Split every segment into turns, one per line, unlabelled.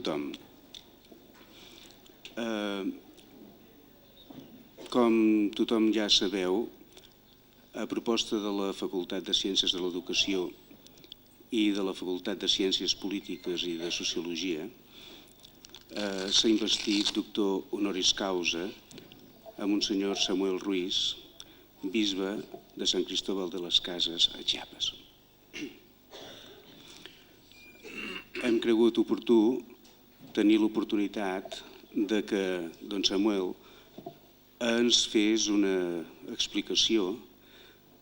tothom. Com tothom ja sabeu, a proposta de la Facultat de Ciències de l'Educació i de la Facultat de Ciències Polítiques i de Sociologia s'ha investit doctor honoris causa a Monsenyor Samuel Ruiz, bisbe de Sant Cristóbal de les Cases a Chiapas. Hem cregut oportú tenir l'oportunitat de que don Samuel ens fes una explicació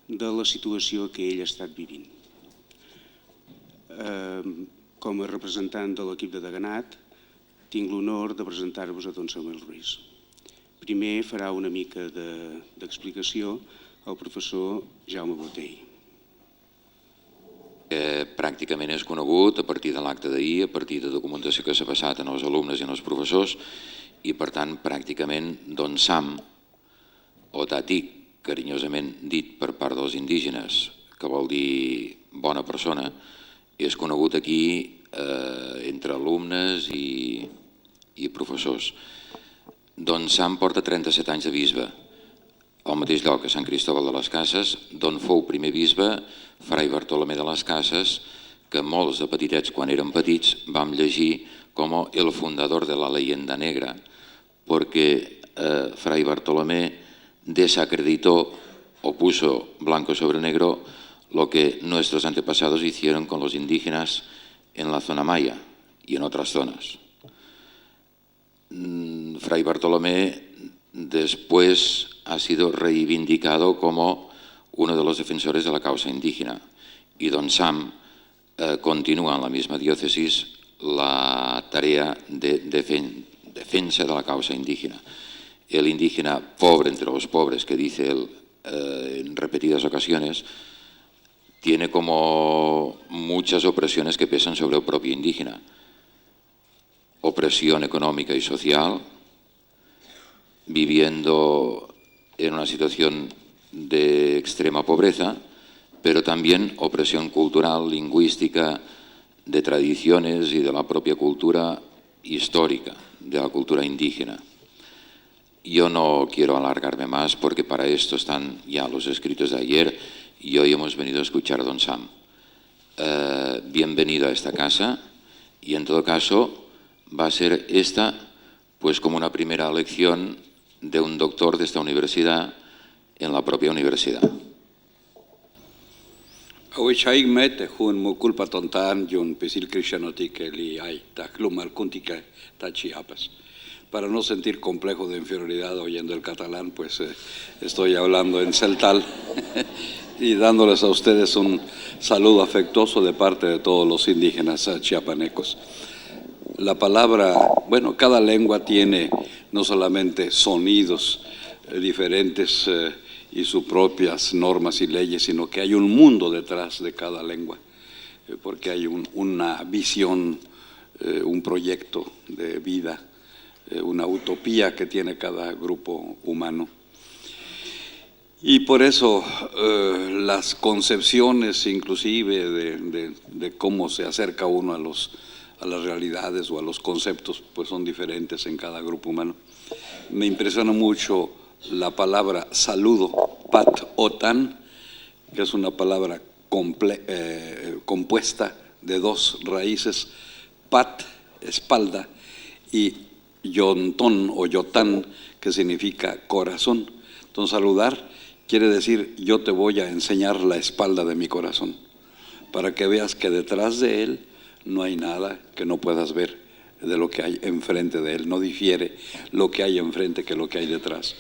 de la situació que ell ha estat vivint. Com a representant de l'equip de Deganat, tinc l'honor de presentar-vos a don Samuel Ruiz. Primer farà una mica d'explicació el professor Jaume Botey.
Pràcticament és conegut a partir de l'acte d'ahir, a partir de documentació que s'ha passat als alumnes i als professors, i per tant pràcticament don Sam, o Tatic, carinyosament dit per part dels indígenes, que vol dir bona persona, és conegut aquí entre alumnes i professors. Don Sam porta 37 anys de bisbe, al mateix lloc, a Sant Cristóbal de les Cases, d'on fou primer bisbe Fray Bartolomé de les Cases, que molts de petitets, quan érem petits, vam llegir com el fundador de la leyenda negra, porque Fray Bartolomé desacreditó o puso blanco sobre negro lo que nuestros antepasados hicieron con los indígenas en la zona maya y en otras zonas. Fray Bartolomé después ha sido reivindicado como uno de los defensores de la causa indígena y don Sam continúa en la misma diócesis la tarea de defensa de la causa indígena. El indígena pobre entre los pobres, que dice él en repetidas ocasiones, tiene como muchas opresiones que pesan sobre el propio indígena. Opresión económica y social, viviendo en una situación de extrema pobreza, pero también opresión cultural, lingüística, de tradiciones y de la propia cultura histórica, de la cultura indígena. Yo no quiero alargarme más porque para esto están ya los escritos de ayer y hoy hemos venido a escuchar a don Sam. Bienvenido a esta casa y en todo caso va a ser esta pues como una primera lección de un doctor de esta universidad en la propia universidad.
Awechai mete jun mo culpa tontan yun pesil cristianoti que li hay ta clumal kuntika ta Chiapas. Para no sentir complejo de inferioridad oyendo el catalán, pues estoy hablando en celtal y dándoles a ustedes un saludo afectuoso de parte de todos los indígenas chiapanecos. La palabra, bueno, cada lengua tiene no solamente sonidos diferentes y sus propias normas y leyes, sino que hay un mundo detrás de cada lengua, porque hay una visión, un proyecto de vida, una utopía que tiene cada grupo humano. Y por eso las concepciones inclusive de cómo se acerca uno a las realidades o a los conceptos, pues son diferentes en cada grupo humano. Me impresiona mucho la palabra saludo, pat otan, que es una palabra compuesta de dos raíces, pat, espalda, y yontón o yotán, que significa corazón. Entonces saludar quiere decir yo te voy a enseñar la espalda de mi corazón, para que veas que detrás de él no hay nada que no puedas ver de lo que hay enfrente de él, no difiere lo que hay enfrente que lo que hay detrás.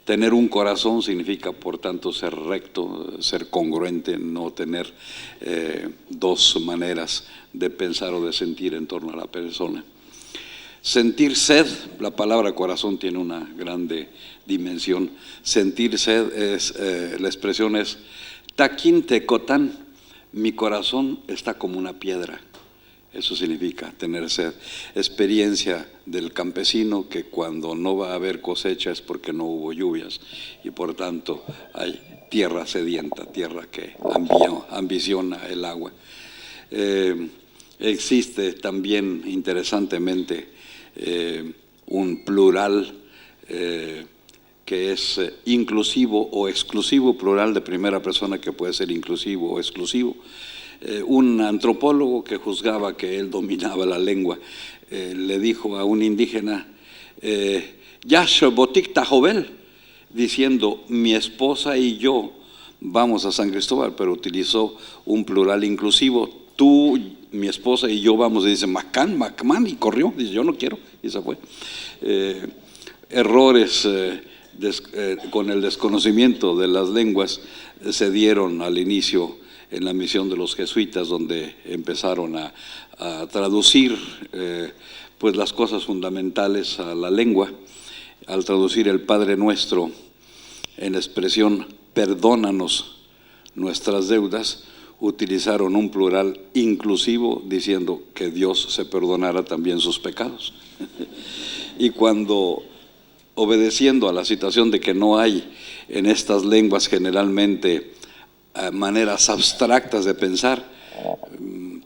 Tener un corazón significa, por tanto, ser recto, ser congruente, no tener dos maneras de pensar o de sentir en torno a la persona. Sentir sed, la palabra corazón tiene una grande dimensión. Sentir sed es, la expresión es taquín tecotán, mi corazón está como una piedra. Eso significa tener sed. Experiencia del campesino que cuando no va a haber cosecha es porque no hubo lluvias y por tanto hay tierra sedienta, tierra que ambiciona el agua. existe también, interesantemente, un plural que es inclusivo o exclusivo, plural de primera persona que puede ser inclusivo o exclusivo. Un antropólogo que juzgaba que él dominaba la lengua le dijo a un indígena, Yash Botik Tajobel, diciendo mi esposa y yo vamos a San Cristóbal, pero utilizó un plural inclusivo. Tú, mi esposa y yo vamos, y dice Macán, Macman, y corrió, dice yo no quiero, y se fue. Errores con el desconocimiento de las lenguas se dieron al inicio en la misión de los jesuitas, donde empezaron a traducir pues las cosas fundamentales a la lengua. Al traducir el Padre Nuestro en la expresión perdónanos nuestras deudas, utilizaron un plural inclusivo diciendo que Dios se perdonara también sus pecados. Y cuando, obedeciendo a la situación de que no hay en estas lenguas generalmente maneras abstractas de pensar,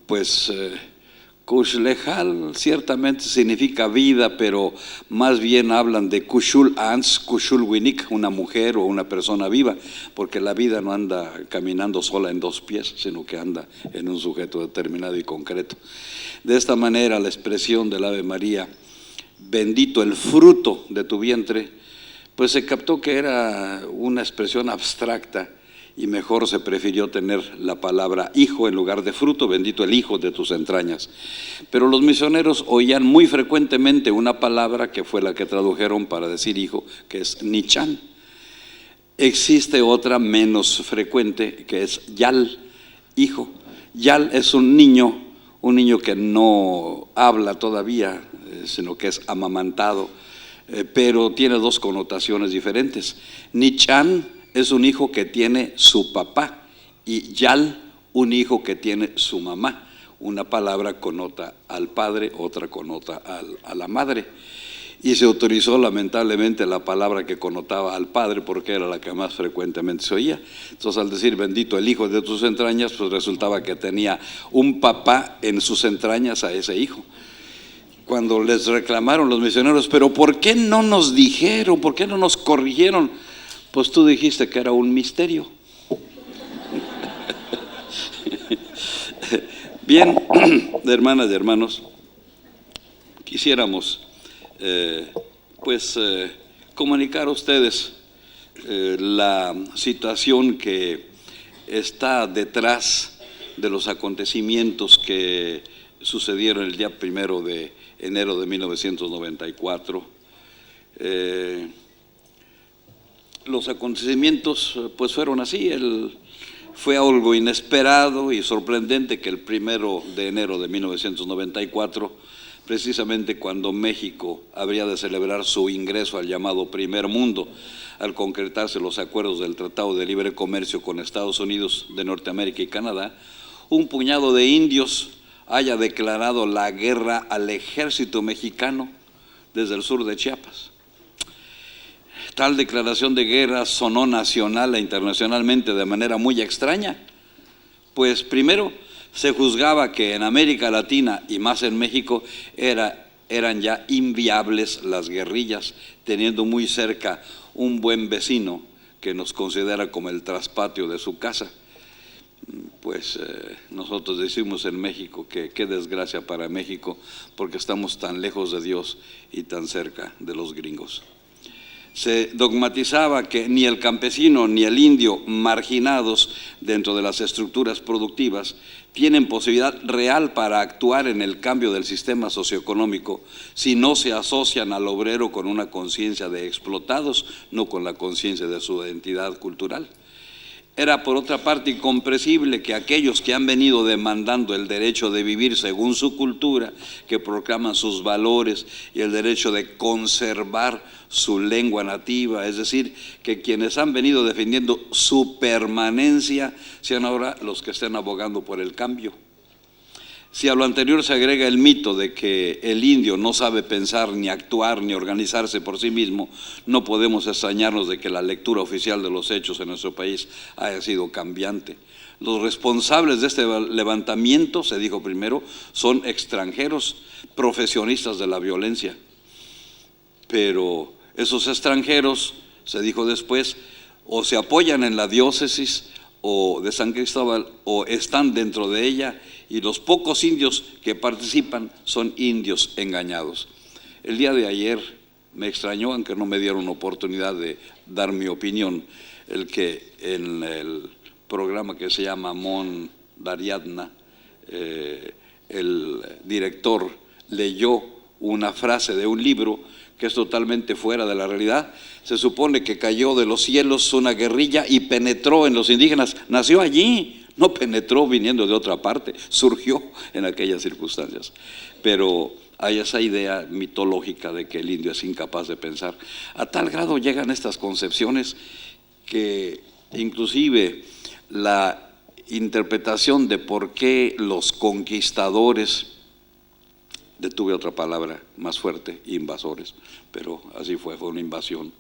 pues Kushlehal ciertamente significa vida, pero más bien hablan de Kushul Ans, Kushul Winik, una mujer o una persona viva, porque la vida no anda caminando sola en dos pies, sino que anda en un sujeto determinado y concreto. De esta manera, la expresión del Ave María, bendito el fruto de tu vientre, pues se captó que era una expresión abstracta, y mejor se prefirió tener la palabra hijo en lugar de fruto, bendito el hijo de tus entrañas. Pero los misioneros oían muy frecuentemente una palabra que fue la que tradujeron para decir hijo, que es Nichan. Existe otra menos frecuente que es Yal, hijo. Yal es un niño que no habla todavía, sino que es amamantado, pero tiene dos connotaciones diferentes. Nichan es un hijo que tiene su papá y Yal, un hijo que tiene su mamá. Una palabra connota al padre, otra connota a la madre. Y se autorizó lamentablemente la palabra que connotaba al padre porque era la que más frecuentemente se oía. Entonces, al decir bendito el hijo de tus entrañas, pues resultaba que tenía un papá en sus entrañas a ese hijo. Cuando les reclamaron los misioneros, pero ¿por qué no nos dijeron? ¿Por qué no nos corrigieron? Pues tú dijiste que era un misterio. Bien, hermanas y hermanos, quisiéramos comunicar a ustedes la situación que está detrás de los acontecimientos que sucedieron el día 1 de enero de 1994. Los acontecimientos pues fueron así. Fue algo inesperado y sorprendente que el 1 de enero de 1994, precisamente cuando México habría de celebrar su ingreso al llamado Primer Mundo, al concretarse los acuerdos del Tratado de Libre Comercio con Estados Unidos de Norteamérica y Canadá, un puñado de indios haya declarado la guerra al ejército mexicano desde el sur de Chiapas. Tal declaración de guerra sonó nacional e internacionalmente de manera muy extraña, pues primero se juzgaba que en América Latina y más en México eran ya inviables las guerrillas, teniendo muy cerca un buen vecino que nos considera como el traspatio de su casa. Pues nosotros decimos en México que qué desgracia para México, porque estamos tan lejos de Dios y tan cerca de los gringos. Se dogmatizaba que ni el campesino ni el indio, marginados dentro de las estructuras productivas, tienen posibilidad real para actuar en el cambio del sistema socioeconómico si no se asocian al obrero con una conciencia de explotados, no con la conciencia de su identidad cultural. Era por otra parte incomprensible que aquellos que han venido demandando el derecho de vivir según su cultura, que proclaman sus valores y el derecho de conservar su lengua nativa, es decir, que quienes han venido defendiendo su permanencia sean ahora los que estén abogando por el cambio. Si a lo anterior se agrega el mito de que el indio no sabe pensar, ni actuar, ni organizarse por sí mismo, no podemos extrañarnos de que la lectura oficial de los hechos en nuestro país haya sido cambiante. Los responsables de este levantamiento, se dijo primero, son extranjeros, profesionistas de la violencia. Pero esos extranjeros, se dijo después, o se apoyan en la diócesis o de San Cristóbal o están dentro de ella, y los pocos indios que participan son indios engañados. El día de ayer me extrañó, aunque no me dieron oportunidad de dar mi opinión, el que en el programa que se llama Mon Dariadna, el director leyó una frase de un libro que es totalmente fuera de la realidad. Se supone que cayó de los cielos una guerrilla y penetró en los indígenas. Nació allí, no penetró viniendo de otra parte, surgió en aquellas circunstancias. Pero hay esa idea mitológica de que el indio es incapaz de pensar. A tal grado llegan estas concepciones que inclusive la interpretación de por qué los conquistadores, detuve otra palabra más fuerte, invasores, pero así fue una invasión.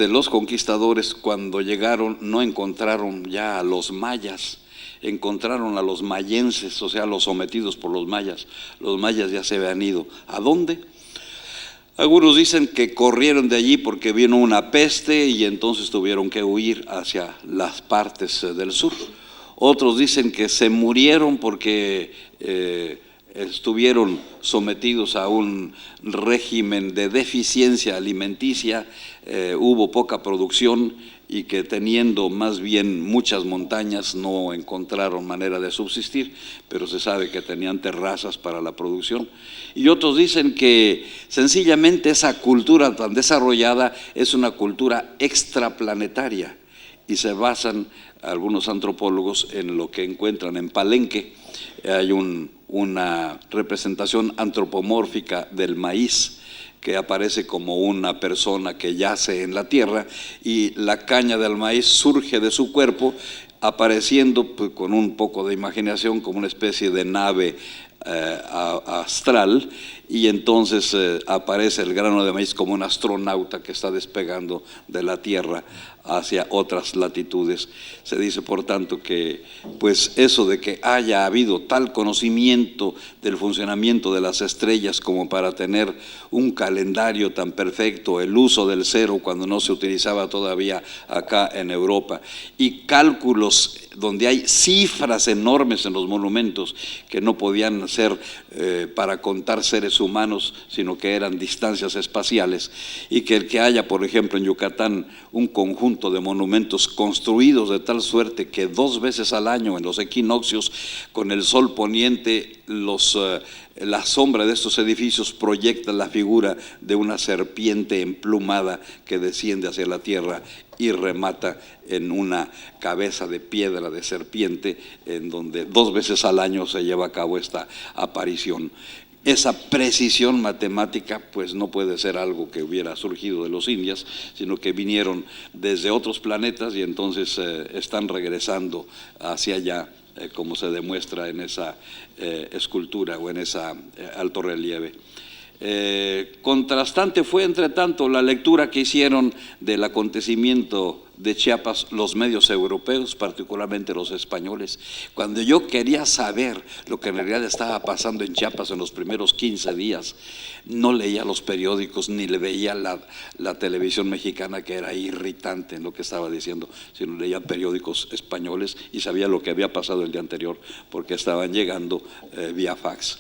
Los conquistadores cuando llegaron no encontraron ya a los mayas, encontraron a los mayenses, o sea, los sometidos por los mayas. Los mayas ya se habían ido. ¿A dónde? Algunos dicen que corrieron de allí porque vino una peste y entonces tuvieron que huir hacia las partes del sur. Otros dicen que se murieron porque estuvieron sometidos a un régimen de deficiencia alimenticia, hubo poca producción y que teniendo más bien muchas montañas no encontraron manera de subsistir, pero se sabe que tenían terrazas para la producción. Y otros dicen que sencillamente esa cultura tan desarrollada es una cultura extraplanetaria y se basan algunos antropólogos en lo que encuentran en Palenque. Hay una representación antropomórfica del maíz que aparece como una persona que yace en la tierra y la caña del maíz surge de su cuerpo, apareciendo pues, con un poco de imaginación como una especie de nave astral, y entonces aparece el grano de maíz como un astronauta que está despegando de la Tierra hacia otras latitudes. Se dice por tanto que pues eso de que haya habido tal conocimiento del funcionamiento de las estrellas como para tener un calendario tan perfecto, el uso del cero cuando no se utilizaba todavía acá en Europa, y cálculos donde hay cifras enormes en los monumentos que no podían ser para contar seres humanos, sino que eran distancias espaciales, y que el que haya, por ejemplo, en Yucatán un conjunto de monumentos construidos de tal suerte que 2 veces al año en los equinoccios, con el sol poniente, la sombra de estos edificios proyecta la figura de una serpiente emplumada que desciende hacia la tierra y remata en una cabeza de piedra de serpiente, en donde 2 veces al año se lleva a cabo esta aparición. Esa precisión matemática pues no puede ser algo que hubiera surgido de los indios, sino que vinieron desde otros planetas y entonces están regresando hacia allá, como se demuestra en esa escultura o en esa alto relieve. Contrastante fue, entre tanto, la lectura que hicieron del acontecimiento de Chiapas los medios europeos, particularmente los españoles. Cuando yo quería saber lo que en realidad estaba pasando en Chiapas en los primeros 15 días, no leía los periódicos ni le veía la televisión mexicana, que era irritante en lo que estaba diciendo, sino leía periódicos españoles y sabía lo que había pasado el día anterior porque estaban llegando vía fax.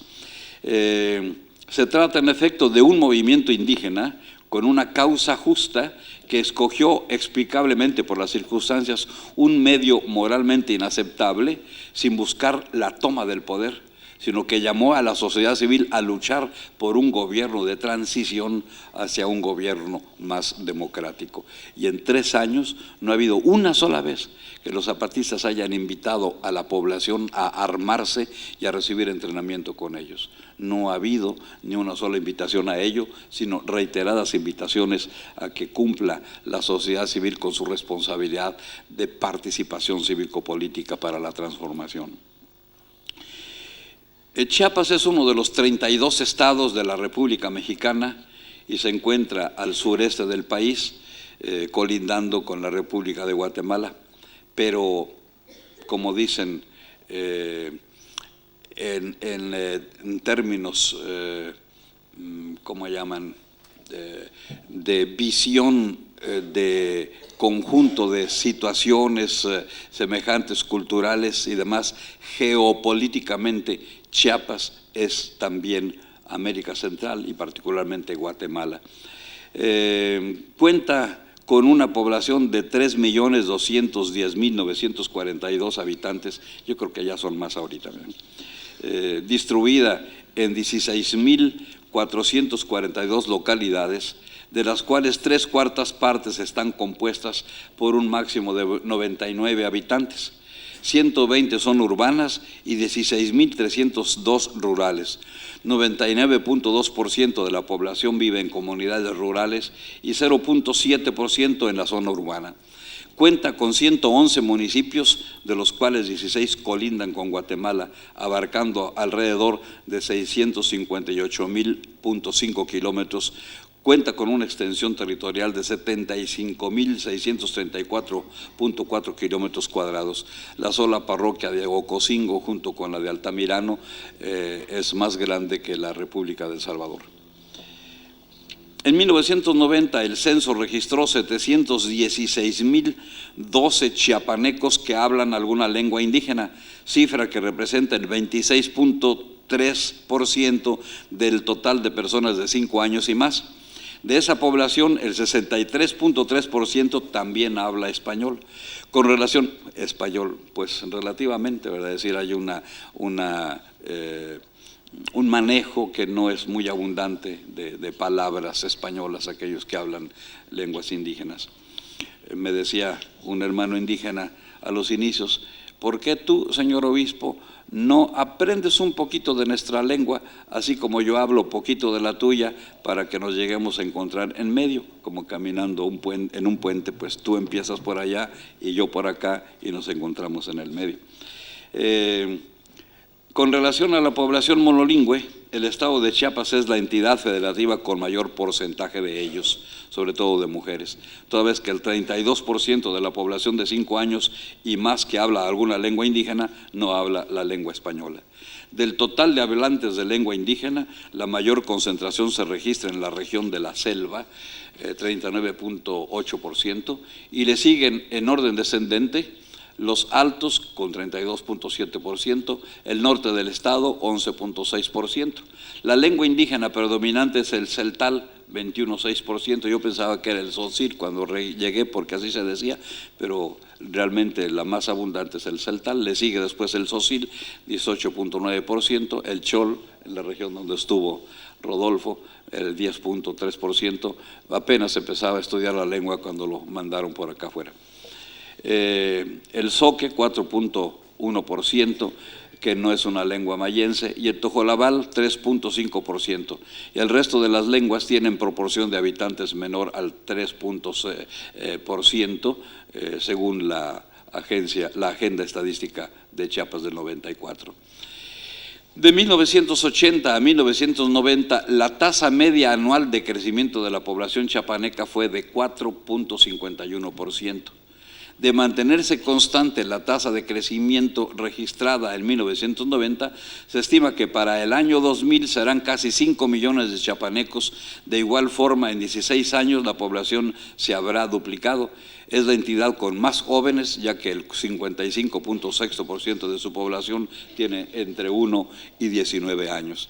Se trata en efecto de un movimiento indígena con una causa justa que escogió explicablemente por las circunstancias un medio moralmente inaceptable sin buscar la toma del poder, sino que llamó a la sociedad civil a luchar por un gobierno de transición hacia un gobierno más democrático. Y en 3 años no ha habido una sola vez que los zapatistas hayan invitado a la población a armarse y a recibir entrenamiento con ellos. No ha habido ni una sola invitación a ello, sino reiteradas invitaciones a que cumpla la sociedad civil con su responsabilidad de participación cívico-política para la transformación. Chiapas es uno de los 32 estados de la República Mexicana y se encuentra al sureste del país, colindando con la República de Guatemala, pero como dicen en términos, ¿cómo llaman?, de visión de conjunto de situaciones semejantes, culturales y demás, geopolíticamente Chiapas es también América Central y particularmente Guatemala. Cuenta con una población de 3.210.942 habitantes, yo creo que ya son más ahorita, distribuida en 16.442 localidades, de las cuales 3/4 partes están compuestas por un máximo de 99 habitantes. 120 son urbanas y 16.302 rurales. 99.2% de la población vive en comunidades rurales y 0.7% en la zona urbana. Cuenta con 111 municipios, de los cuales 16 colindan con Guatemala, abarcando alrededor de 658.5 kilómetros. Cuenta con una extensión territorial de 75.634.4 kilómetros cuadrados. La sola parroquia de Ocosingo, junto con la de Altamirano, es más grande que la República de El Salvador. En 1990 el censo registró 716.012 chiapanecos que hablan alguna lengua indígena, cifra que representa el 26.3% del total de personas de 5 años y más. De esa población, el 63.3% también habla español. Con relación, español, pues relativamente, ¿verdad? Es decir, hay un manejo que no es muy abundante de palabras españolas, aquellos que hablan lenguas indígenas. Me decía un hermano indígena a los inicios, ¿por qué tú, señor obispo, no aprendes un poquito de nuestra lengua, así como yo hablo poquito de la tuya, para que nos lleguemos a encontrar en medio, como caminando en un puente, pues tú empiezas por allá y yo por acá y nos encontramos en el medio. Con relación a la población monolingüe, el estado de Chiapas es la entidad federativa con mayor porcentaje de ellos, sobre todo de mujeres, toda vez que el 32% de la población de 5 años y más que habla alguna lengua indígena no habla la lengua española. Del total de hablantes de lengua indígena, la mayor concentración se registra en la región de la selva, 39.8%, y le siguen en orden descendente los altos con 32.7%, el norte del estado 11.6%. La lengua indígena predominante es el celtal, 21.6%. Yo pensaba que era el tzotzil cuando llegué porque así se decía, pero realmente la más abundante es el celtal. Le sigue después el tzotzil, 18.9%, el chol, en la región donde estuvo Rodolfo, el 10.3%. Apenas empezaba a estudiar la lengua cuando lo mandaron por acá afuera. El zoque, 4.1%, que no es una lengua mayense, y el tojolabal, 3.5%. Y el resto de las lenguas tienen proporción de habitantes menor al 3%, según la Agenda Estadística de Chiapas del 94. De 1980 a 1990, la tasa media anual de crecimiento de la población chiapaneca fue de 4.51%. De mantenerse constante la tasa de crecimiento registrada en 1990, se estima que para el año 2000 serán casi 5 millones de chiapanecos. De igual forma, en 16 años la población se habrá duplicado. Es la entidad con más jóvenes, ya que el 55.6% de su población tiene entre 1 y 19 años.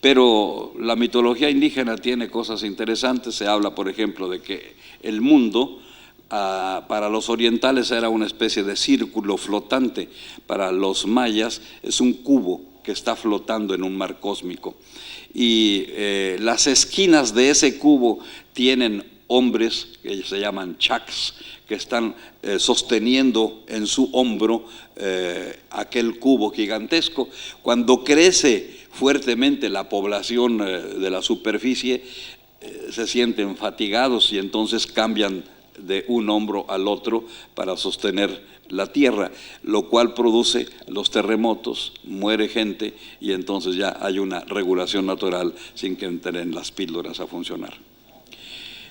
Pero la mitología indígena tiene cosas interesantes. Se habla, por ejemplo, de que el mundo para los orientales era una especie de círculo flotante, para los mayas es un cubo que está flotando en un mar cósmico. Y las esquinas de ese cubo tienen hombres que se llaman chaks, que están sosteniendo en su hombro aquel cubo gigantesco. Cuando crece fuertemente la población de la superficie, se sienten fatigados y entonces cambian de un hombro al otro para sostener la tierra, lo cual produce los terremotos, muere gente y entonces ya hay una regulación natural sin que entren las píldoras a funcionar.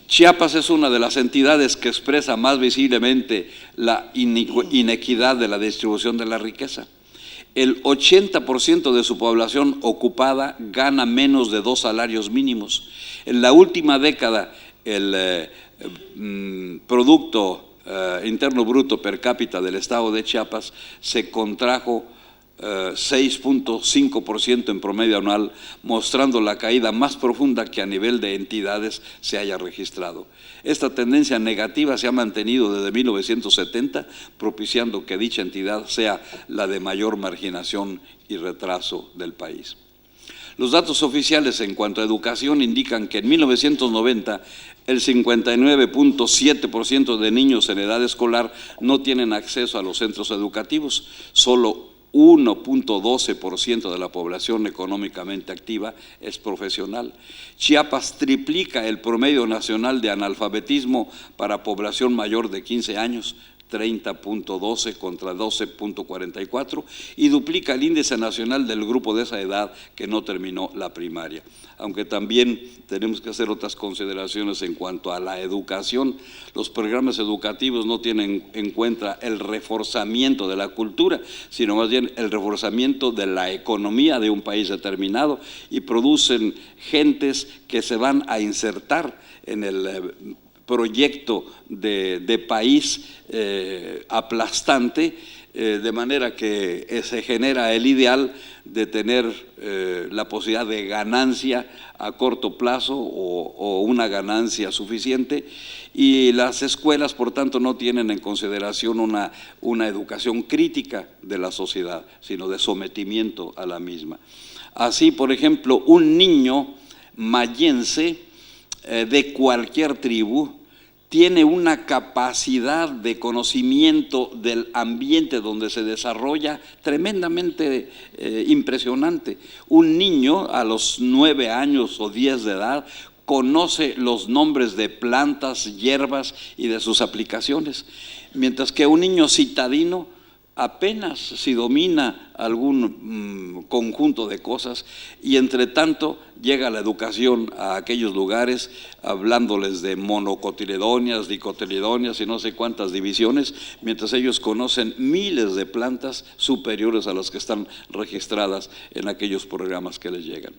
Chiapas es una de las entidades que expresa más visiblemente la inequidad de la distribución de la riqueza. El 80% de su población ocupada gana menos de 2 salarios mínimos. En la última década, el Producto Interno Bruto per cápita del estado de Chiapas se contrajo 6.5% en promedio anual, mostrando la caída más profunda que a nivel de entidades se haya registrado. Esta tendencia negativa se ha mantenido desde 1970, propiciando que dicha entidad sea la de mayor marginación y retraso del país. Los datos oficiales en cuanto a educación indican que en 1990 el 59.7% de niños en edad escolar no tienen acceso a los centros educativos, solo 1.12% de la población económicamente activa es profesional. Chiapas triplica el promedio nacional de analfabetismo para población mayor de 15 años, 30.12 contra 12.44, y duplica el índice nacional del grupo de esa edad que no terminó la primaria. Aunque también tenemos que hacer otras consideraciones en cuanto a la educación. Los programas educativos no tienen en cuenta el reforzamiento de la cultura, sino más bien el reforzamiento de la economía de un país determinado, y producen gentes que se van a insertar en el proyecto de país aplastante, de manera que se genera el ideal de tener la posibilidad de ganancia a corto plazo o una ganancia suficiente, y las escuelas, por tanto, no tienen en consideración una educación crítica de la sociedad, sino de sometimiento a la misma. Así, por ejemplo, un niño mayense de cualquier tribu tiene una capacidad de conocimiento del ambiente donde se desarrolla tremendamente impresionante. Un niño a los 9 años o 10 de edad conoce los nombres de plantas, hierbas y de sus aplicaciones, mientras que un niño citadino apenas si domina algún conjunto de cosas, y entre tanto llega la educación a aquellos lugares hablándoles de monocotiledonias, dicotiledonias y no sé cuántas divisiones, mientras ellos conocen miles de plantas superiores a las que están registradas en aquellos programas que les llegan.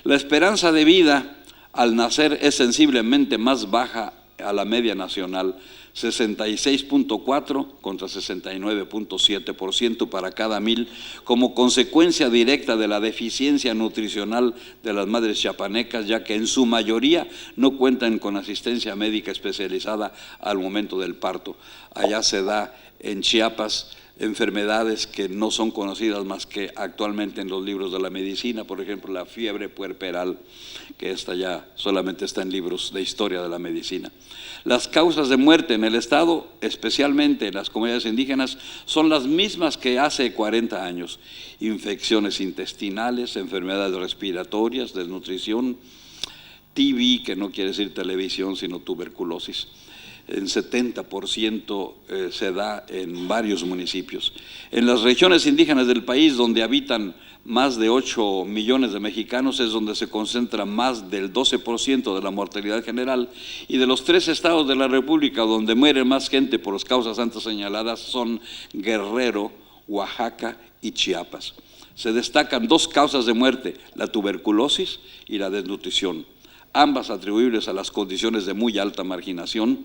La esperanza de vida al nacer es sensiblemente más baja a la media nacional, 66.4 contra 69.7% para cada 1000, como consecuencia directa de la deficiencia nutricional de las madres chiapanecas, ya que en su mayoría no cuentan con asistencia médica especializada al momento del parto. Allá se da en Chiapas enfermedades que no son conocidas más que actualmente en los libros de la medicina, por ejemplo la fiebre puerperal, que esta ya solamente está en libros de historia de la medicina. Las causas de muerte en el estado, especialmente en las comunidades indígenas, son las mismas que hace 40 años: infecciones intestinales, enfermedades respiratorias, desnutrición, TB, que no quiere decir televisión sino tuberculosis. En 70% se da en varios municipios. En las regiones indígenas del país, donde habitan más de 8 millones de mexicanos, es donde se concentra más del 12% de la mortalidad general, y de los 3 estados de la República donde muere más gente por las causas antes señaladas son Guerrero, Oaxaca y Chiapas. Se destacan 2 causas de muerte: la tuberculosis y la desnutrición, ambas atribuibles a las condiciones de muy alta marginación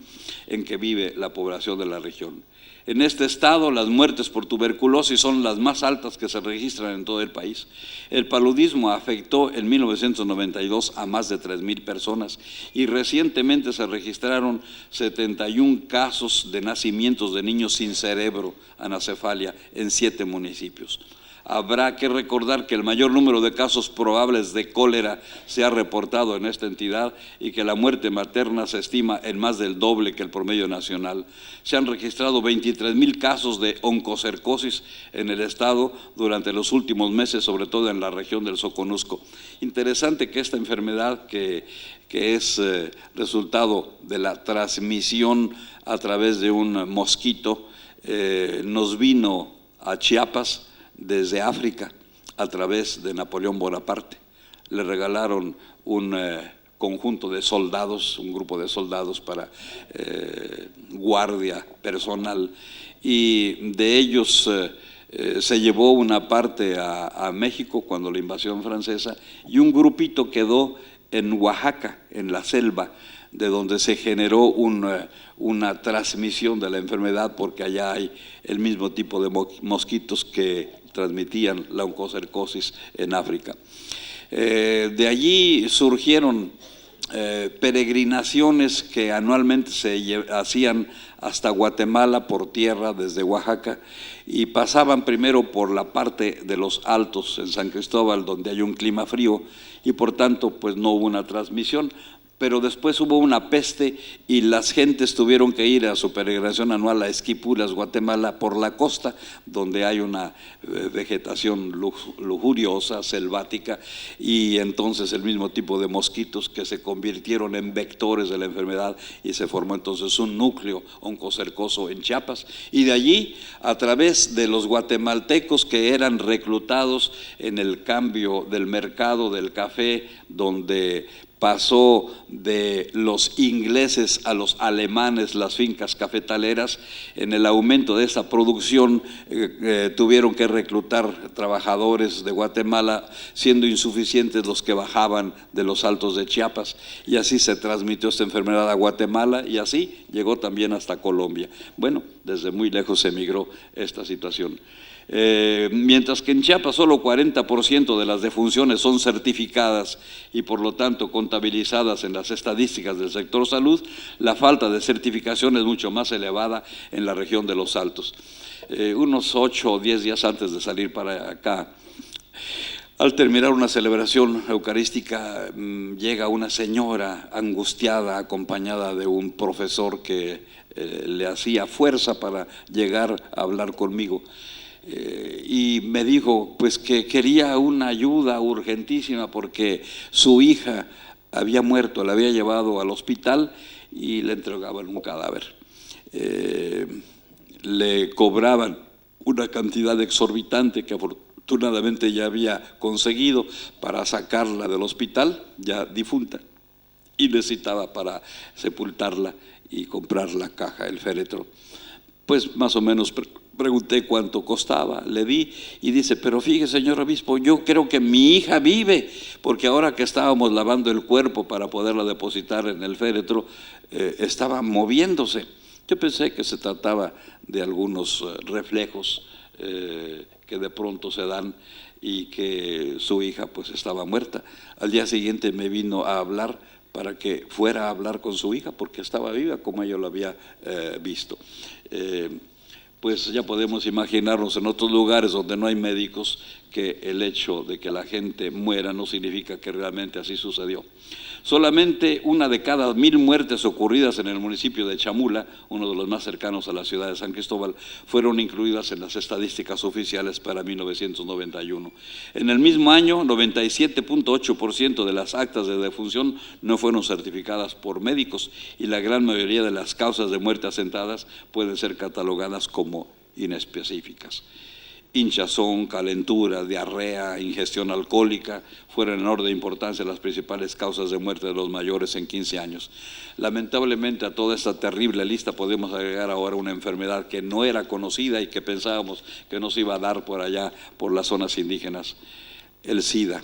en que vive la población de la región. En este estado, las muertes por tuberculosis son las más altas que se registran en todo el país. El paludismo afectó en 1992 a más de 3,000 personas, y recientemente se registraron 71 casos de nacimientos de niños sin cerebro, anacefalia, en 7 municipios. Habrá que recordar que el mayor número de casos probables de cólera se ha reportado en esta entidad y que la muerte materna se estima en más del doble que el promedio nacional. Se han registrado 23,000 casos de oncocercosis en el estado durante los últimos meses, sobre todo en la región del Soconusco. Interesante que esta enfermedad que es resultado de la transmisión a través de un mosquito, nos vino a Chiapas desde África a través de Napoleón Bonaparte. Le regalaron un conjunto de soldados, un grupo de soldados para guardia personal, y de ellos se llevó una parte a México cuando la invasión francesa, y un grupito quedó en Oaxaca, en la selva, de donde se generó una transmisión de la enfermedad, porque allá hay el mismo tipo de mosquitos que transmitían la oncocercosis en África. De allí surgieron peregrinaciones que anualmente se hacían hasta Guatemala por tierra desde Oaxaca, y pasaban primero por la parte de los Altos en San Cristóbal, donde hay un clima frío, y por tanto pues no hubo una transmisión. Pero después hubo una peste y las gentes tuvieron que ir a su peregrinación anual a Esquipulas, Guatemala, por la costa, donde hay una vegetación lujuriosa, selvática, y entonces el mismo tipo de mosquitos que se convirtieron en vectores de la enfermedad, y se formó entonces un núcleo oncocercoso en Chiapas. Y de allí, a través de los guatemaltecos que eran reclutados en el cambio del mercado del café, donde pasó de los ingleses a los alemanes las fincas cafetaleras, en el aumento de esa producción tuvieron que reclutar trabajadores de Guatemala, siendo insuficientes los que bajaban de los Altos de Chiapas, y así se transmitió esta enfermedad a Guatemala, y así llegó también hasta Colombia. Bueno, desde muy lejos se emigró esta situación. Mientras que en Chiapas solo 40% de las defunciones son certificadas y por lo tanto contabilizadas en las estadísticas del sector salud, la falta de certificación es mucho más elevada en la región de los Altos. Unos 8 o 10 días antes de salir para acá, al terminar una celebración eucarística, llega una señora angustiada acompañada de un profesor que le hacía fuerza para llegar a hablar conmigo. Y me dijo pues que quería una ayuda urgentísima porque su hija había muerto, la había llevado al hospital y le entregaban un cadáver. Le cobraban una cantidad exorbitante que afortunadamente ya había conseguido para sacarla del hospital, ya difunta, y necesitaba para sepultarla y comprar la caja, el féretro. Pues más o menos pregunté cuánto costaba, le di, y dice, pero fíjese, señor obispo, yo creo que mi hija vive, porque ahora que estábamos lavando el cuerpo para poderla depositar en el féretro, estaba moviéndose. Yo pensé que se trataba de algunos reflejos que de pronto se dan, y que su hija pues estaba muerta. Al día siguiente me vino a hablar para que fuera a hablar con su hija, porque estaba viva como ella lo había visto. Pues ya podemos imaginarnos en otros lugares donde no hay médicos que el hecho de que la gente muera no significa que realmente así sucedió. Solamente 1 de cada 1000 muertes ocurridas en el municipio de Chamula, uno de los más cercanos a la ciudad de San Cristóbal, fueron incluidas en las estadísticas oficiales para 1991. En el mismo año, 97.8% de las actas de defunción no fueron certificadas por médicos, y la gran mayoría de las causas de muerte asentadas pueden ser catalogadas como inespecíficas. Hinchazón, calentura, diarrea, ingestión alcohólica fueron en orden de importancia las principales causas de muerte de los mayores en 15 años. Lamentablemente a toda esta terrible lista podemos agregar ahora una enfermedad que no era conocida y que pensábamos que nos iba a dar por allá, por las zonas indígenas: el SIDA.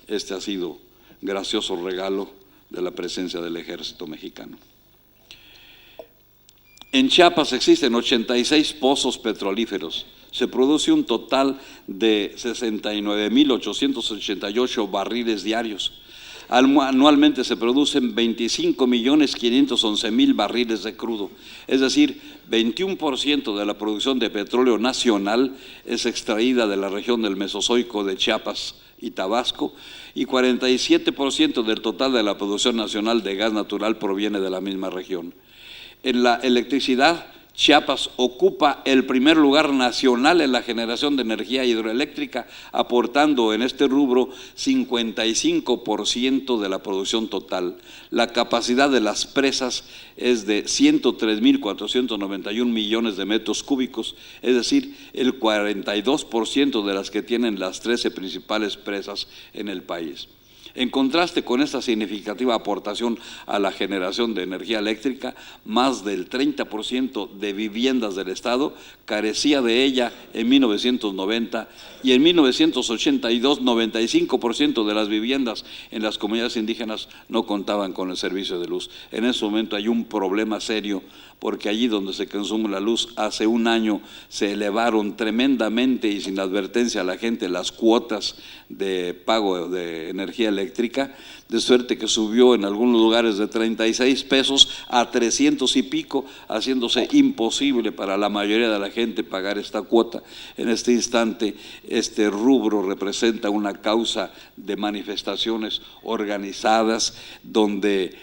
Este ha sido gracioso regalo de la presencia del ejército mexicano. En Chiapas existen 86 pozos petrolíferos. Se produce un total de 69.888 barriles diarios. Anualmente se producen 25.511.000 barriles de crudo, es decir, 21% de la producción de petróleo nacional es extraída de la región del Mesozoico de Chiapas y Tabasco, y 47% del total de la producción nacional de gas natural proviene de la misma región. En la electricidad, Chiapas ocupa el primer lugar nacional en la generación de energía hidroeléctrica, aportando en este rubro 55% de la producción total. La capacidad de las presas es de 103.491 millones de metros cúbicos, es decir, el 42% de las que tienen las 13 principales presas en el país. En contraste con esta significativa aportación a la generación de energía eléctrica, más del 30% de viviendas del Estado carecía de ella en 1990 y en 1982 95% de las viviendas en las comunidades indígenas no contaban con el servicio de luz. En ese momento hay un problema serio porque allí donde se consume la luz, hace un año se elevaron tremendamente y sin advertencia a la gente las cuotas de pago de energía eléctrica, de suerte que subió en algunos lugares de 36 pesos a 300 y pico, haciéndose imposible para la mayoría de la gente pagar esta cuota. En este instante, este rubro representa una causa de manifestaciones organizadas donde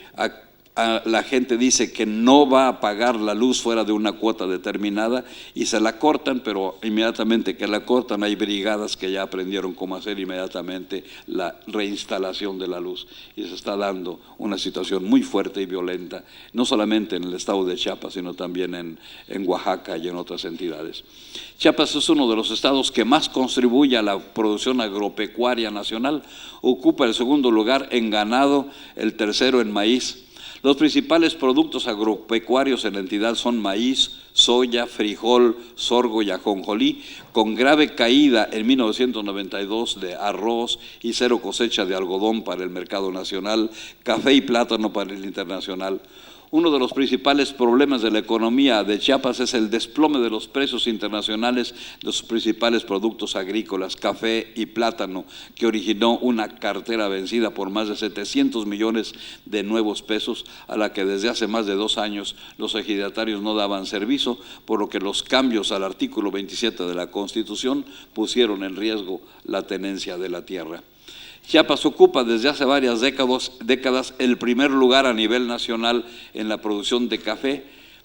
la gente dice que no va a pagar la luz fuera de una cuota determinada y se la cortan, pero inmediatamente que la cortan hay brigadas que ya aprendieron cómo hacer inmediatamente la reinstalación de la luz, y se está dando una situación muy fuerte y violenta, no solamente en el estado de Chiapas, sino también en Oaxaca y en otras entidades. Chiapas es uno de los estados que más contribuye a la producción agropecuaria nacional, ocupa el segundo lugar en ganado, el tercero en maíz. Los principales productos agropecuarios en la entidad son maíz, soya, frijol, sorgo y ajonjolí, con grave caída en 1992 de arroz y cero cosecha de algodón para el mercado nacional, café y plátano para el internacional. Uno de los principales problemas de la economía de Chiapas es el desplome de los precios internacionales de sus principales productos agrícolas, café y plátano, que originó una cartera vencida por más de 700 millones de nuevos pesos, a la que desde hace más de 2 años los ejidatarios no daban servicio, por lo que los cambios al artículo 27 de la Constitución pusieron en riesgo la tenencia de la tierra. Chiapas ocupa desde hace varias décadas el primer lugar a nivel nacional en la producción de café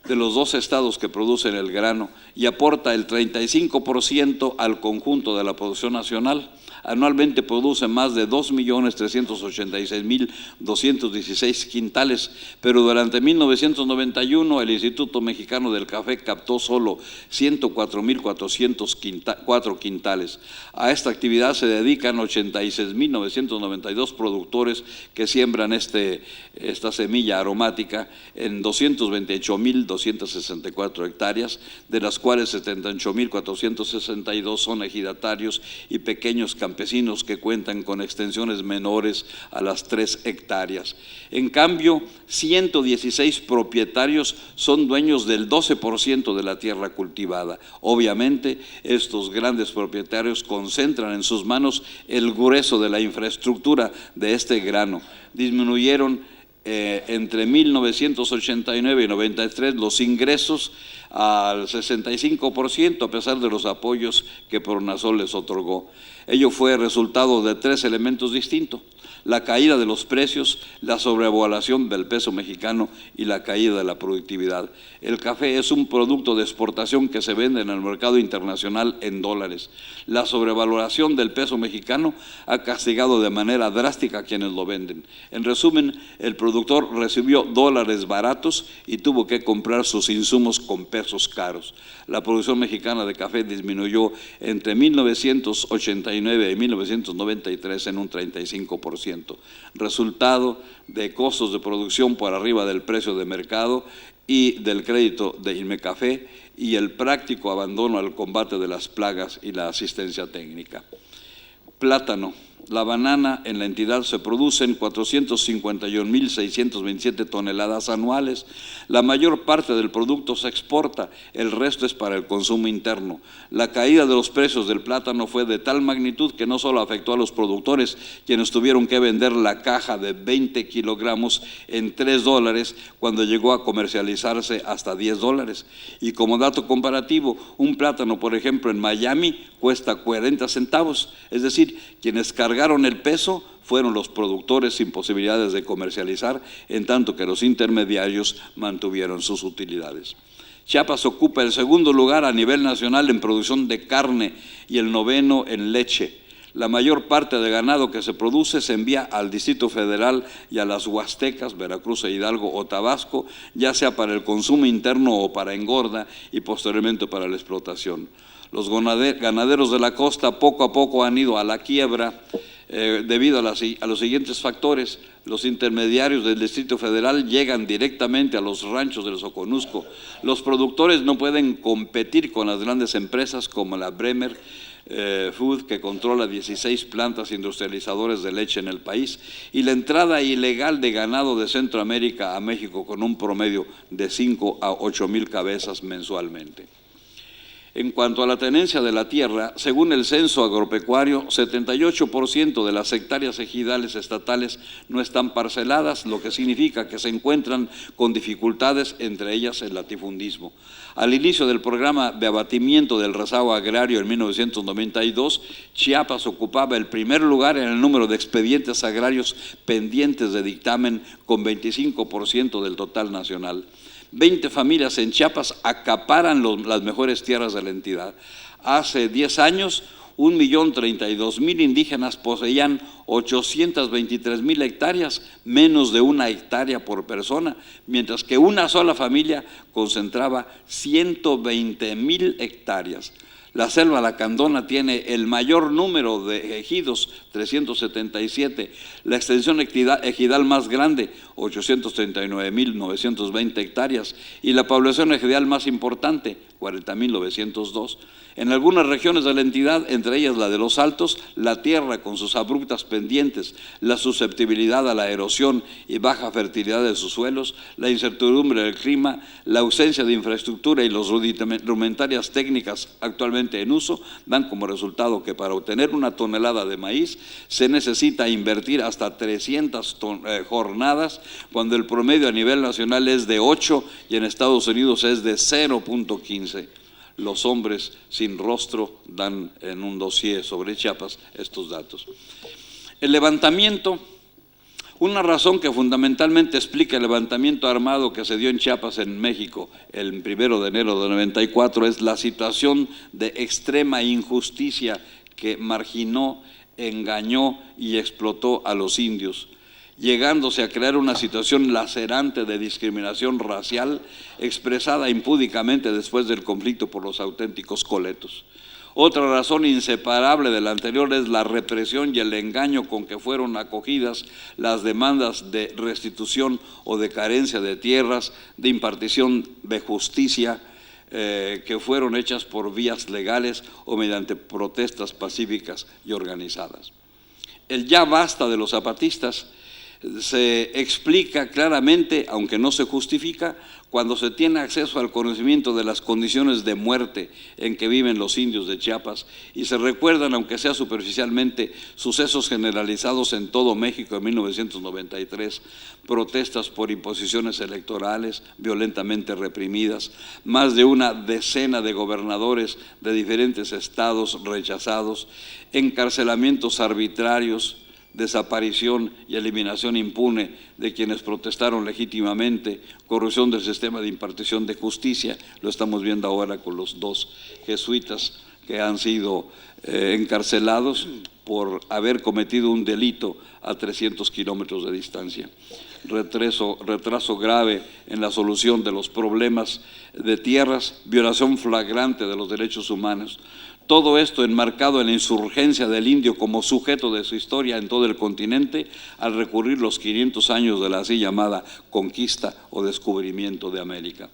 de los 2 estados que producen el grano y aporta el 35% al conjunto de la producción nacional. Anualmente produce más de 2.386.216 quintales, pero durante 1991 el Instituto Mexicano del Café captó solo 104.404 quintales. A esta actividad se dedican 86.992 productores que siembran esta semilla aromática en 228.264 hectáreas, de las cuales 78.462 son ejidatarios y pequeños campesinos que cuentan con extensiones menores a las 3 hectáreas. En cambio, 116 propietarios son dueños del 12% de la tierra cultivada. Obviamente, estos grandes propietarios concentran en sus manos el grueso de la infraestructura de este grano. Disminuyeron entre 1989 y 93 los ingresos al 65%, a pesar de los apoyos que Pronasol les otorgó. Ello fue resultado de 3 elementos distintos: la caída de los precios, la sobrevaluación del peso mexicano y la caída de la productividad. El café es un producto de exportación que se vende en el mercado internacional en dólares. La sobrevaloración del peso mexicano ha castigado de manera drástica a quienes lo venden. En resumen, el productor recibió dólares baratos y tuvo que comprar sus insumos con pesos caros. La producción mexicana de café disminuyó entre 1989 y 1993 en un 35%, resultado de costos de producción por arriba del precio de mercado y del crédito de Inmecafé y el práctico abandono al combate de las plagas y la asistencia técnica. Plátano. La banana en la entidad se producen 451.627 toneladas anuales. La mayor parte del producto se exporta, el resto es para el consumo interno. La caída de los precios del plátano fue de tal magnitud que no solo afectó a los productores, quienes tuvieron que vender la caja de 20 kilogramos en $3, cuando llegó a comercializarse hasta $10. Y como dato comparativo, un plátano, por ejemplo, en Miami cuesta 40 centavos, es decir, quienes cargaron el peso fueron los productores sin posibilidades de comercializar, en tanto que los intermediarios mantuvieron sus utilidades. Chiapas ocupa el segundo lugar a nivel nacional en producción de carne y el noveno en leche. La mayor parte de ganado que se produce se envía al Distrito Federal y a las Huastecas, Veracruz e Hidalgo o Tabasco, ya sea para el consumo interno o para engorda y posteriormente para la explotación. Los ganaderos de la costa poco a poco han ido a la quiebra debido a los siguientes factores. Los intermediarios del Distrito Federal llegan directamente a los ranchos del Soconusco. Los productores no pueden competir con las grandes empresas como la Bremer Food, que controla 16 plantas industrializadoras de leche en el país, y la entrada ilegal de ganado de Centroamérica a México con un promedio de 5 a 8 mil cabezas mensualmente. En cuanto a la tenencia de la tierra, según el censo agropecuario, 78% de las hectáreas ejidales estatales no están parceladas, lo que significa que se encuentran con dificultades, entre ellas el latifundismo. Al inicio del programa de abatimiento del rezago agrario en 1992, Chiapas ocupaba el primer lugar en el número de expedientes agrarios pendientes de dictamen, con 25% del total nacional. 20 familias en Chiapas acaparan las mejores tierras de la entidad. Hace 10 años, 1.032.000 indígenas poseían 823.000 hectáreas, menos de 1 hectárea por persona, mientras que una sola familia concentraba 120.000 hectáreas. La selva lacandona tiene el mayor número de ejidos, 377, la extensión ejidal más grande, 839.920 hectáreas, y la población ejidal más importante, 40.902. En algunas regiones de la entidad, entre ellas la de los Altos, la tierra con sus abruptas pendientes, la susceptibilidad a la erosión y baja fertilidad de sus suelos, la incertidumbre del clima, la ausencia de infraestructura y las rudimentarias técnicas actualmente en uso, dan como resultado que para obtener 1 tonelada de maíz se necesita invertir hasta 300 jornadas, cuando el promedio a nivel nacional es de 8 y en Estados Unidos es de 0.15. Los hombres sin rostro dan en un dossier sobre Chiapas estos datos. El levantamiento, una razón que fundamentalmente explica el levantamiento armado que se dio en Chiapas, en México, el 1 de enero de 94, es la situación de extrema injusticia que marginó, engañó y explotó a los indios, llegándose a crear una situación lacerante de discriminación racial expresada impúdicamente después del conflicto por los auténticos coletos. Otra razón inseparable de la anterior es la represión y el engaño con que fueron acogidas las demandas de restitución o de carencia de tierras, de impartición de justicia, que fueron hechas por vías legales o mediante protestas pacíficas y organizadas. El ya basta de los zapatistas se explica claramente, aunque no se justifica, cuando se tiene acceso al conocimiento de las condiciones de muerte en que viven los indios de Chiapas y se recuerdan, aunque sea superficialmente, sucesos generalizados en todo México en 1993, protestas por imposiciones electorales violentamente reprimidas, más de 1 decena de gobernadores de diferentes estados rechazados, encarcelamientos arbitrarios, desaparición y eliminación impune de quienes protestaron legítimamente, corrupción del sistema de impartición de justicia. Lo estamos viendo ahora con los 2 jesuitas que han sido encarcelados por haber cometido un delito a 300 kilómetros de distancia. Retraso grave en la solución de los problemas de tierras, violación flagrante de los derechos humanos. Todo esto enmarcado en la insurgencia del indio como sujeto de su historia en todo el continente, al recurrir los 500 años de la así llamada conquista o descubrimiento de América.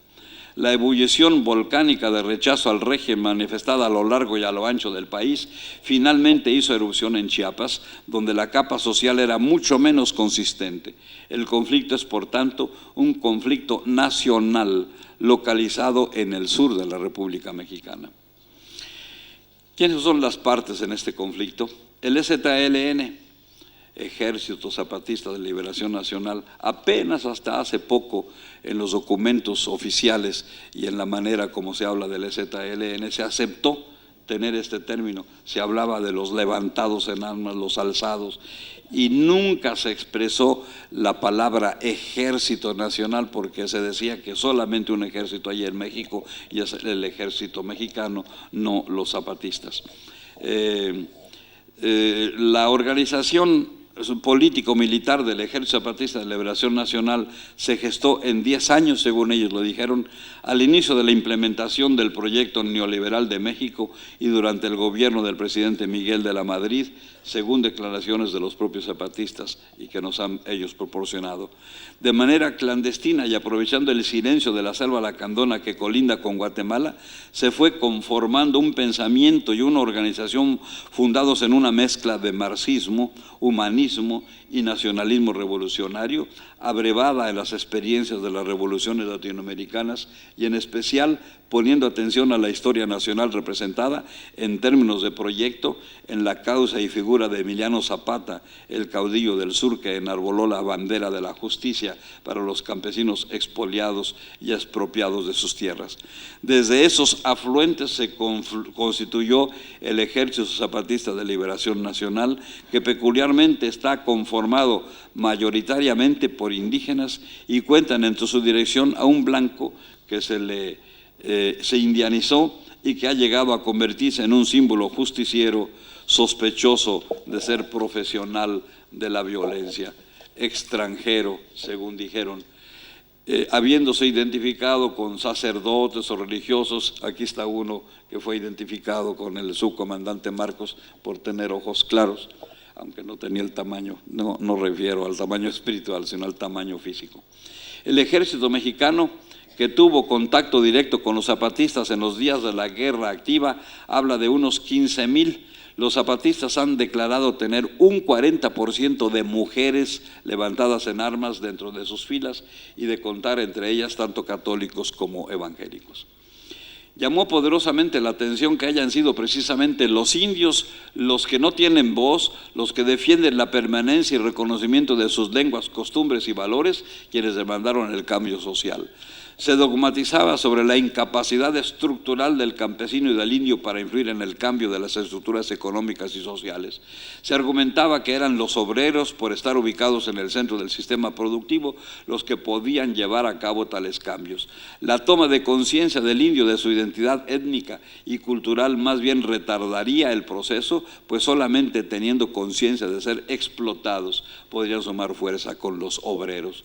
La ebullición volcánica de rechazo al régimen manifestada a lo largo y a lo ancho del país finalmente hizo erupción en Chiapas, donde la capa social era mucho menos consistente. El conflicto es, por tanto, un conflicto nacional localizado en el sur de la República Mexicana. ¿Quiénes son las partes en este conflicto? El EZLN, Ejército Zapatista de Liberación Nacional, apenas hasta hace poco en los documentos oficiales y en la manera como se habla del EZLN se aceptó tener este término. Se hablaba de los levantados en armas, los alzados, y nunca se expresó la palabra Ejército Nacional porque se decía que solamente un ejército hay en México y es el ejército mexicano, no los zapatistas. La organización político-militar del Ejército Zapatista de Liberación Nacional se gestó en 10 años, según ellos lo dijeron, al inicio de la implementación del proyecto neoliberal de México y durante el gobierno del presidente Miguel de la Madrid, según declaraciones de los propios zapatistas y que nos han ellos proporcionado. De manera clandestina y aprovechando el silencio de la selva lacandona que colinda con Guatemala, se fue conformando un pensamiento y una organización fundados en una mezcla de marxismo, humanismo y nacionalismo revolucionario, abrevada en las experiencias de las revoluciones latinoamericanas y en especial poniendo atención a la historia nacional representada en términos de proyecto en la causa y figura de Emiliano Zapata, el caudillo del sur que enarboló la bandera de la justicia para los campesinos expoliados y expropiados de sus tierras. Desde esos afluentes se constituyó el Ejército Zapatista de Liberación Nacional, que peculiarmente está conformado mayoritariamente por indígenas y cuentan entre su dirección a un blanco que se indianizó y que ha llegado a convertirse en un símbolo justiciero sospechoso de ser profesional de la violencia, extranjero, según dijeron, habiéndose identificado con sacerdotes o religiosos. Aquí está uno que fue identificado con el subcomandante Marcos por tener ojos claros, aunque no tenía el tamaño, no refiero al tamaño espiritual, sino al tamaño físico. El ejército mexicano, que tuvo contacto directo con los zapatistas en los días de la guerra activa, habla de unos 15,000. Los zapatistas han declarado tener un 40% de mujeres levantadas en armas dentro de sus filas y de contar entre ellas tanto católicos como evangélicos. Llamó poderosamente la atención que hayan sido precisamente los indios los que no tienen voz, los que defienden la permanencia y reconocimiento de sus lenguas, costumbres y valores, quienes demandaron el cambio social. Se dogmatizaba sobre la incapacidad estructural del campesino y del indio para influir en el cambio de las estructuras económicas y sociales. Se argumentaba que eran los obreros, por estar ubicados en el centro del sistema productivo, los que podían llevar a cabo tales cambios. La toma de conciencia del indio de su identidad étnica y cultural más bien retardaría el proceso, pues solamente teniendo conciencia de ser explotados podrían sumar fuerza con los obreros.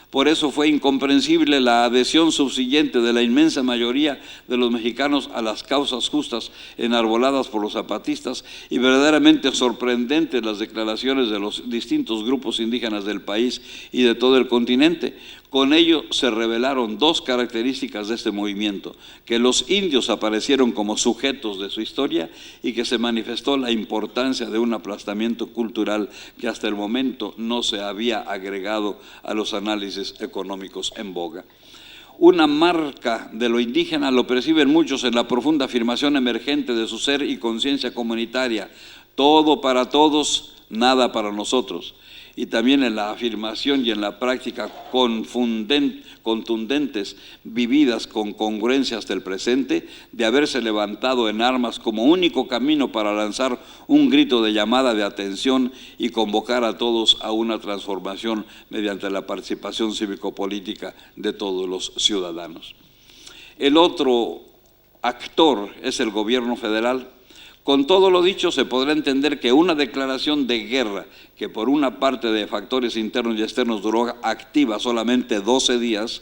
Por eso fue incomprensible la adhesión subsiguiente de la inmensa mayoría de los mexicanos a las causas justas enarboladas por los zapatistas y verdaderamente sorprendentes las declaraciones de los distintos grupos indígenas del país y de todo el continente. Con ello se revelaron dos características de este movimiento: que los indios aparecieron como sujetos de su historia y que se manifestó la importancia de un aplastamiento cultural que hasta el momento no se había agregado a los análisis económicos en boga. Una marca de lo indígena lo perciben muchos en la profunda afirmación emergente de su ser y conciencia comunitaria: todo para todos, nada para nosotros. Y también en la afirmación y en la práctica contundentes, vividas con congruencia hasta el presente, de haberse levantado en armas como único camino para lanzar un grito de llamada de atención y convocar a todos a una transformación mediante la participación cívico-política de todos los ciudadanos. El otro actor es el gobierno federal. Con todo lo dicho, se podrá entender que una declaración de guerra, que por una parte de factores internos y externos duró activa solamente 12 días,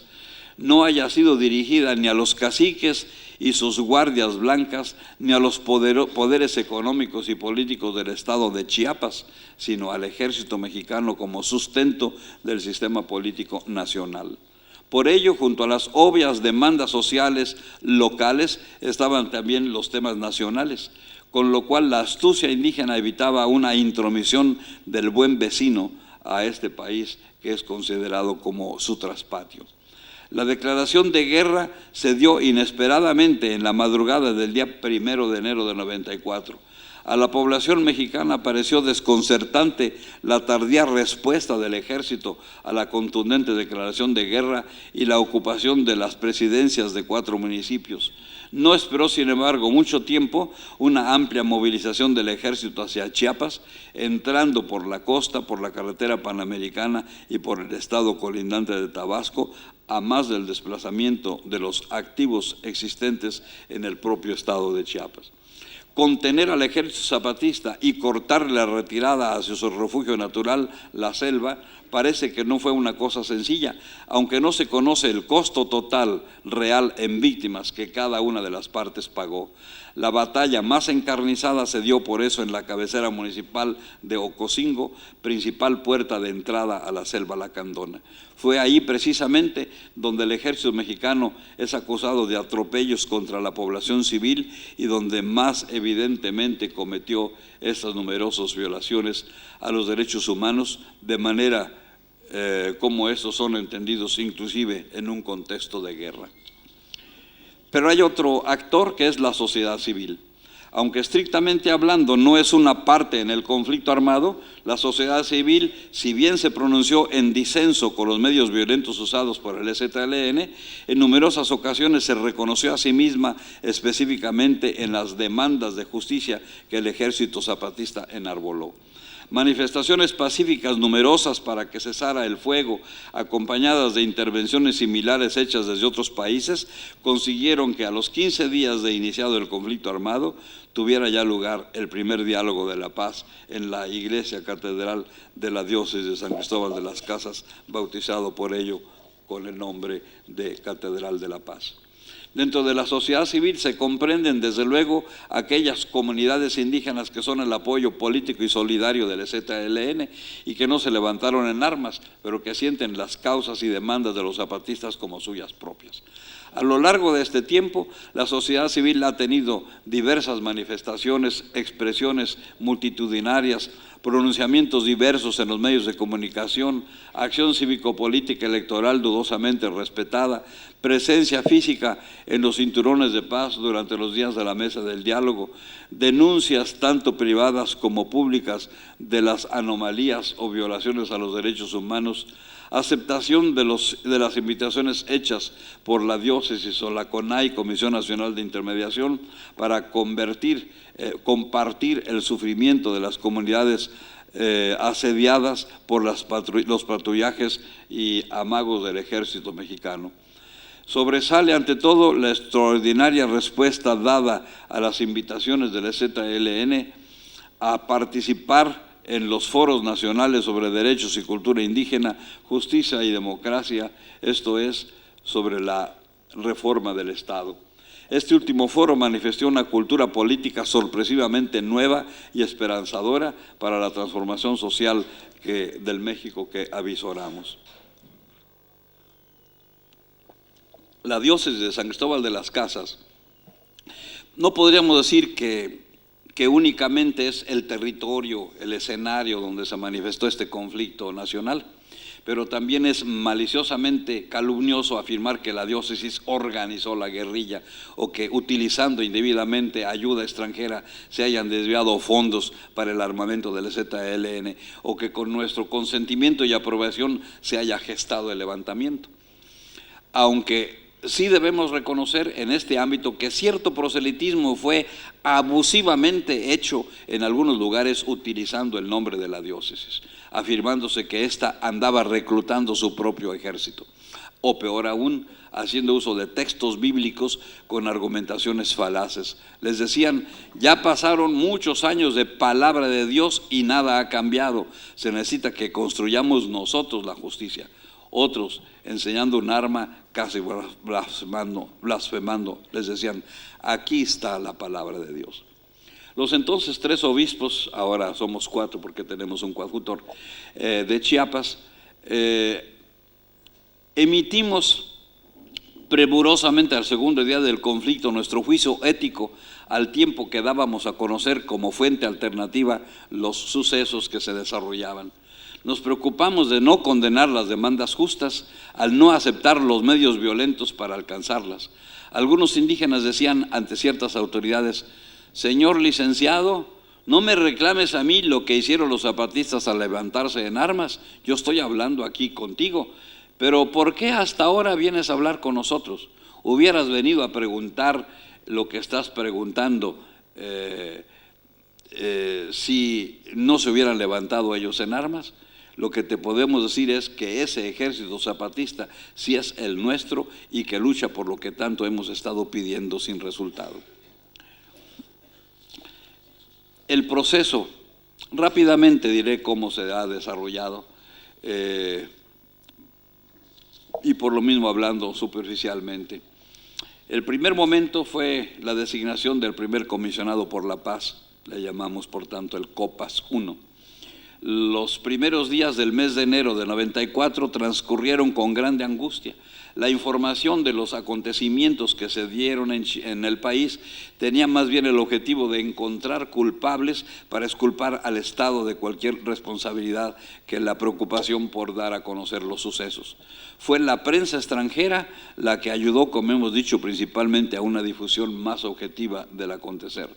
no haya sido dirigida ni a los caciques y sus guardias blancas, ni a los poderes económicos y políticos del estado de Chiapas, sino al ejército mexicano como sustento del sistema político nacional. Por ello, junto a las obvias demandas sociales locales, estaban también los temas nacionales, con lo cual la astucia indígena evitaba una intromisión del buen vecino a este país que es considerado como su traspatio. La declaración de guerra se dio inesperadamente en la madrugada del día 1 de enero de 94. A la población mexicana pareció desconcertante la tardía respuesta del ejército a la contundente declaración de guerra y la ocupación de las presidencias de 4 municipios. No esperó, sin embargo, mucho tiempo una amplia movilización del ejército hacia Chiapas, entrando por la costa, por la carretera panamericana y por el estado colindante de Tabasco, a más del desplazamiento de los activos existentes en el propio estado de Chiapas. Contener al ejército zapatista y cortarle la retirada hacia su refugio natural, la selva, parece que no fue una cosa sencilla, aunque no se conoce el costo total real en víctimas que cada una de las partes pagó. La batalla más encarnizada se dio por eso en la cabecera municipal de Ocosingo, principal puerta de entrada a la selva lacandona. Fue ahí precisamente donde el ejército mexicano es acusado de atropellos contra la población civil y donde más evidentemente cometió estas numerosas violaciones a los derechos humanos de manera como estos son entendidos inclusive en un contexto de guerra. Pero hay otro actor que es la sociedad civil. Aunque estrictamente hablando no es una parte en el conflicto armado, la sociedad civil, si bien se pronunció en disenso con los medios violentos usados por el EZLN, en numerosas ocasiones se reconoció a sí misma específicamente en las demandas de justicia que el ejército zapatista enarboló. Manifestaciones pacíficas numerosas para que cesara el fuego, acompañadas de intervenciones similares hechas desde otros países, consiguieron que a los 15 días de iniciado el conflicto armado tuviera ya lugar el primer diálogo de la paz en la iglesia catedral de la diócesis de San Cristóbal de las Casas, bautizado por ello con el nombre de Catedral de la Paz. Dentro de la sociedad civil se comprenden desde luego aquellas comunidades indígenas que son el apoyo político y solidario del EZLN y que no se levantaron en armas, pero que sienten las causas y demandas de los zapatistas como suyas propias. A lo largo de este tiempo, la sociedad civil ha tenido diversas manifestaciones, expresiones multitudinarias, pronunciamientos diversos en los medios de comunicación, acción cívico-política electoral dudosamente respetada, presencia física en los cinturones de paz durante los días de la mesa del diálogo, denuncias tanto privadas como públicas de las anomalías o violaciones a los derechos humanos, aceptación de las invitaciones hechas por la diócesis o la CONAI, Comisión Nacional de Intermediación, para compartir el sufrimiento de las comunidades asediadas por los patrullajes y amagos del ejército mexicano. Sobresale ante todo la extraordinaria respuesta dada a las invitaciones del EZLN a participar en los foros nacionales sobre derechos y cultura indígena, justicia y democracia, esto es, sobre la reforma del Estado. Este último foro manifestó una cultura política sorpresivamente nueva y esperanzadora para la transformación social del México que avisoramos. La diócesis de San Cristóbal de las Casas, no podríamos decir que únicamente es el territorio, el escenario donde se manifestó este conflicto nacional, pero también es maliciosamente calumnioso afirmar que la diócesis organizó la guerrilla o que utilizando indebidamente ayuda extranjera se hayan desviado fondos para el armamento del EZLN o que con nuestro consentimiento y aprobación se haya gestado el levantamiento. Aunque sí debemos reconocer en este ámbito que cierto proselitismo fue abusivamente hecho en algunos lugares utilizando el nombre de la diócesis, afirmándose que ésta andaba reclutando su propio ejército, o peor aún, haciendo uso de textos bíblicos con argumentaciones falaces. Les decían, ya pasaron muchos años de palabra de Dios y nada ha cambiado, se necesita que construyamos nosotros la justicia. Otros, enseñando un arma, casi blasfemando, les decían, aquí está la palabra de Dios. Los entonces 3 obispos, ahora somos 4 porque tenemos un coadjutor, de Chiapas, Emitimos premurosamente al segundo día del conflicto nuestro juicio ético al tiempo que dábamos a conocer como fuente alternativa los sucesos que se desarrollaban. Nos preocupamos de no condenar las demandas justas al no aceptar los medios violentos para alcanzarlas. Algunos indígenas decían ante ciertas autoridades: señor licenciado, no me reclames a mí lo que hicieron los zapatistas al levantarse en armas, yo estoy hablando aquí contigo, pero ¿por qué hasta ahora vienes a hablar con nosotros? Hubieras venido a preguntar lo que estás preguntando si no se hubieran levantado ellos en armas. Lo que te podemos decir es que ese ejército zapatista sí es el nuestro y que lucha por lo que tanto hemos estado pidiendo sin resultado. El proceso, rápidamente diré cómo se ha desarrollado y por lo mismo hablando superficialmente. El primer momento fue la designación del primer comisionado por la paz, le llamamos por tanto el COPAS 1. Los primeros días del mes de enero de 94 transcurrieron con grande angustia. La información de los acontecimientos que se dieron en el país tenía más bien el objetivo de encontrar culpables para exculpar al Estado de cualquier responsabilidad que la preocupación por dar a conocer los sucesos. Fue la prensa extranjera la que ayudó, como hemos dicho, principalmente a una difusión más objetiva del acontecer.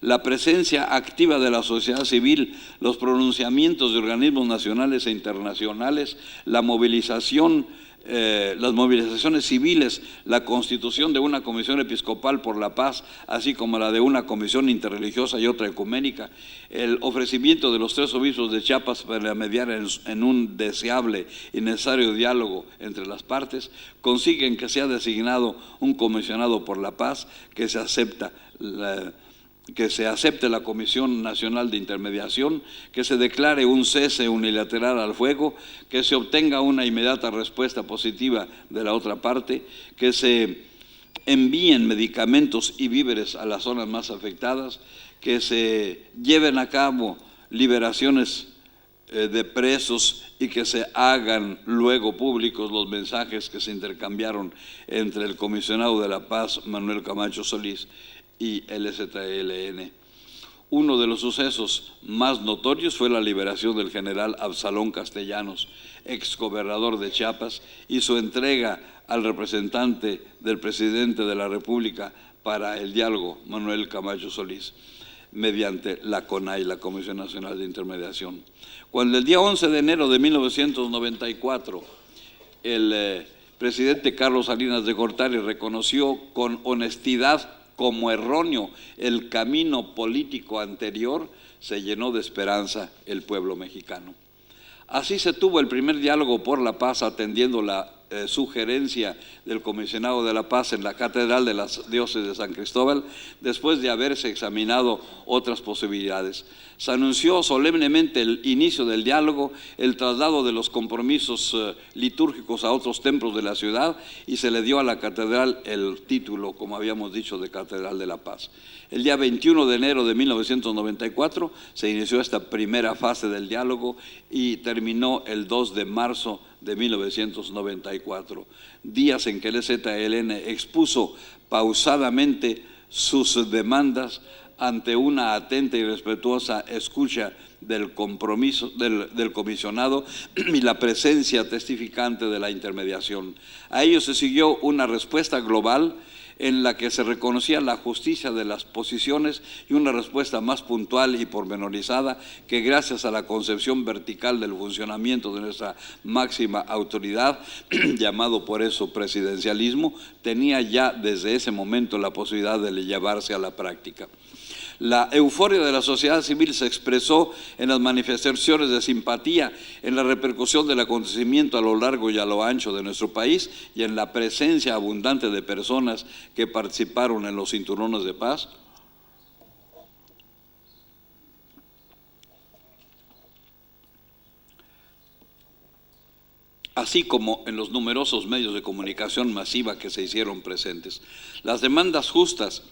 La presencia activa de la sociedad civil, los pronunciamientos de organismos nacionales e internacionales, las movilizaciones civiles, la constitución de una comisión episcopal por la paz, así como la de una comisión interreligiosa y otra ecuménica, el ofrecimiento de los 3 obispos de Chiapas para mediar en un deseable y necesario diálogo entre las partes, consiguen que sea designado un comisionado por la paz, que se acepte la Comisión Nacional de Intermediación, que se declare un cese unilateral al fuego, que se obtenga una inmediata respuesta positiva de la otra parte, que se envíen medicamentos y víveres a las zonas más afectadas, que se lleven a cabo liberaciones de presos y que se hagan luego públicos los mensajes que se intercambiaron entre el comisionado de la paz, Manuel Camacho Solís, y el ZLN. Uno de los sucesos más notorios fue la liberación del general Absalón Castellanos, exgobernador de Chiapas, y su entrega al representante del presidente de la República para el diálogo, Manuel Camacho Solís, mediante la CONAI, la Comisión Nacional de Intermediación. Cuando el día 11 de enero de 1994 el presidente Carlos Salinas de Gortari reconoció con honestidad como erróneo el camino político anterior, se llenó de esperanza el pueblo mexicano. Así se tuvo el primer diálogo por la paz, atendiendo la sugerencia del comisionado de la paz en la Catedral de las Diócesis de San Cristóbal, después de haberse examinado otras posibilidades. Se anunció solemnemente el inicio del diálogo, el traslado de los compromisos litúrgicos a otros templos de la ciudad, y se le dio a la catedral el título, como habíamos dicho, de Catedral de la Paz. El día 21 de enero de 1994 se inició esta primera fase del diálogo y terminó el 2 de marzo de 1994, días en que el ZLN expuso pausadamente sus demandas ante una atenta y respetuosa escucha del comisionado y la presencia testificante de la intermediación. A ello se siguió una respuesta global en la que se reconocía la justicia de las posiciones y una respuesta más puntual y pormenorizada que, gracias a la concepción vertical del funcionamiento de nuestra máxima autoridad, llamado por eso presidencialismo, tenía ya desde ese momento la posibilidad de llevarse a la práctica. La euforia de la sociedad civil se expresó en las manifestaciones de simpatía, en la repercusión del acontecimiento a lo largo y a lo ancho de nuestro país y en la presencia abundante de personas que participaron en los cinturones de paz. Así como en los numerosos medios de comunicación masiva que se hicieron presentes. Las demandas justas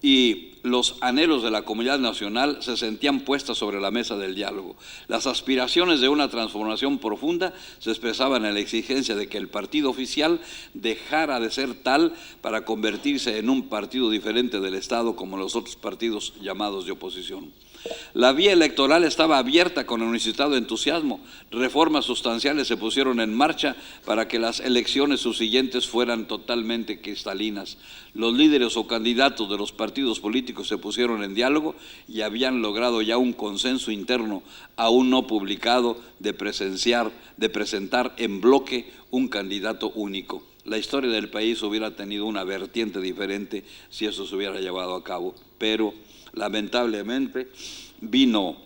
y los anhelos de la comunidad nacional se sentían puestas sobre la mesa del diálogo. Las aspiraciones de una transformación profunda se expresaban en la exigencia de que el partido oficial dejara de ser tal para convertirse en un partido diferente del Estado como los otros partidos llamados de oposición. La vía electoral estaba abierta con un incitado entusiasmo. Reformas sustanciales se pusieron en marcha para que las elecciones subsiguientes fueran totalmente cristalinas. Los líderes o candidatos de los partidos políticos se pusieron en diálogo y habían logrado ya un consenso interno, aún no publicado, de presentar en bloque un candidato único. La historia del país hubiera tenido una vertiente diferente si eso se hubiera llevado a cabo, pero lamentablemente vino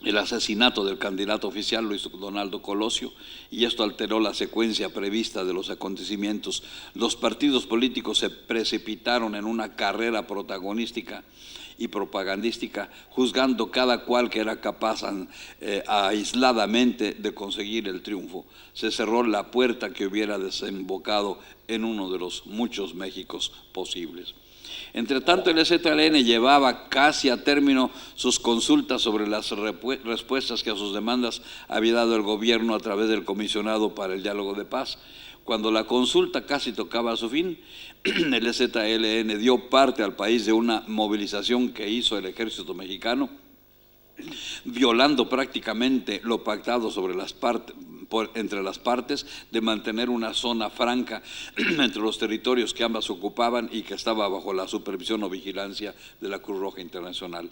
el asesinato del candidato oficial Luis Donaldo Colosio y esto alteró la secuencia prevista de los acontecimientos. Los partidos políticos se precipitaron en una carrera protagonística y propagandística, juzgando cada cual que era capaz aisladamente de conseguir el triunfo. Se cerró la puerta que hubiera desembocado en uno de los muchos Méxicos posibles. Entre tanto, el EZLN llevaba casi a término sus consultas sobre las respuestas que a sus demandas había dado el gobierno a través del Comisionado para el Diálogo de Paz. Cuando la consulta casi tocaba a su fin, el EZLN dio parte al país de una movilización que hizo el ejército mexicano, violando prácticamente lo pactado entre las partes de mantener una zona franca entre los territorios que ambas ocupaban y que estaba bajo la supervisión o vigilancia de la Cruz Roja Internacional.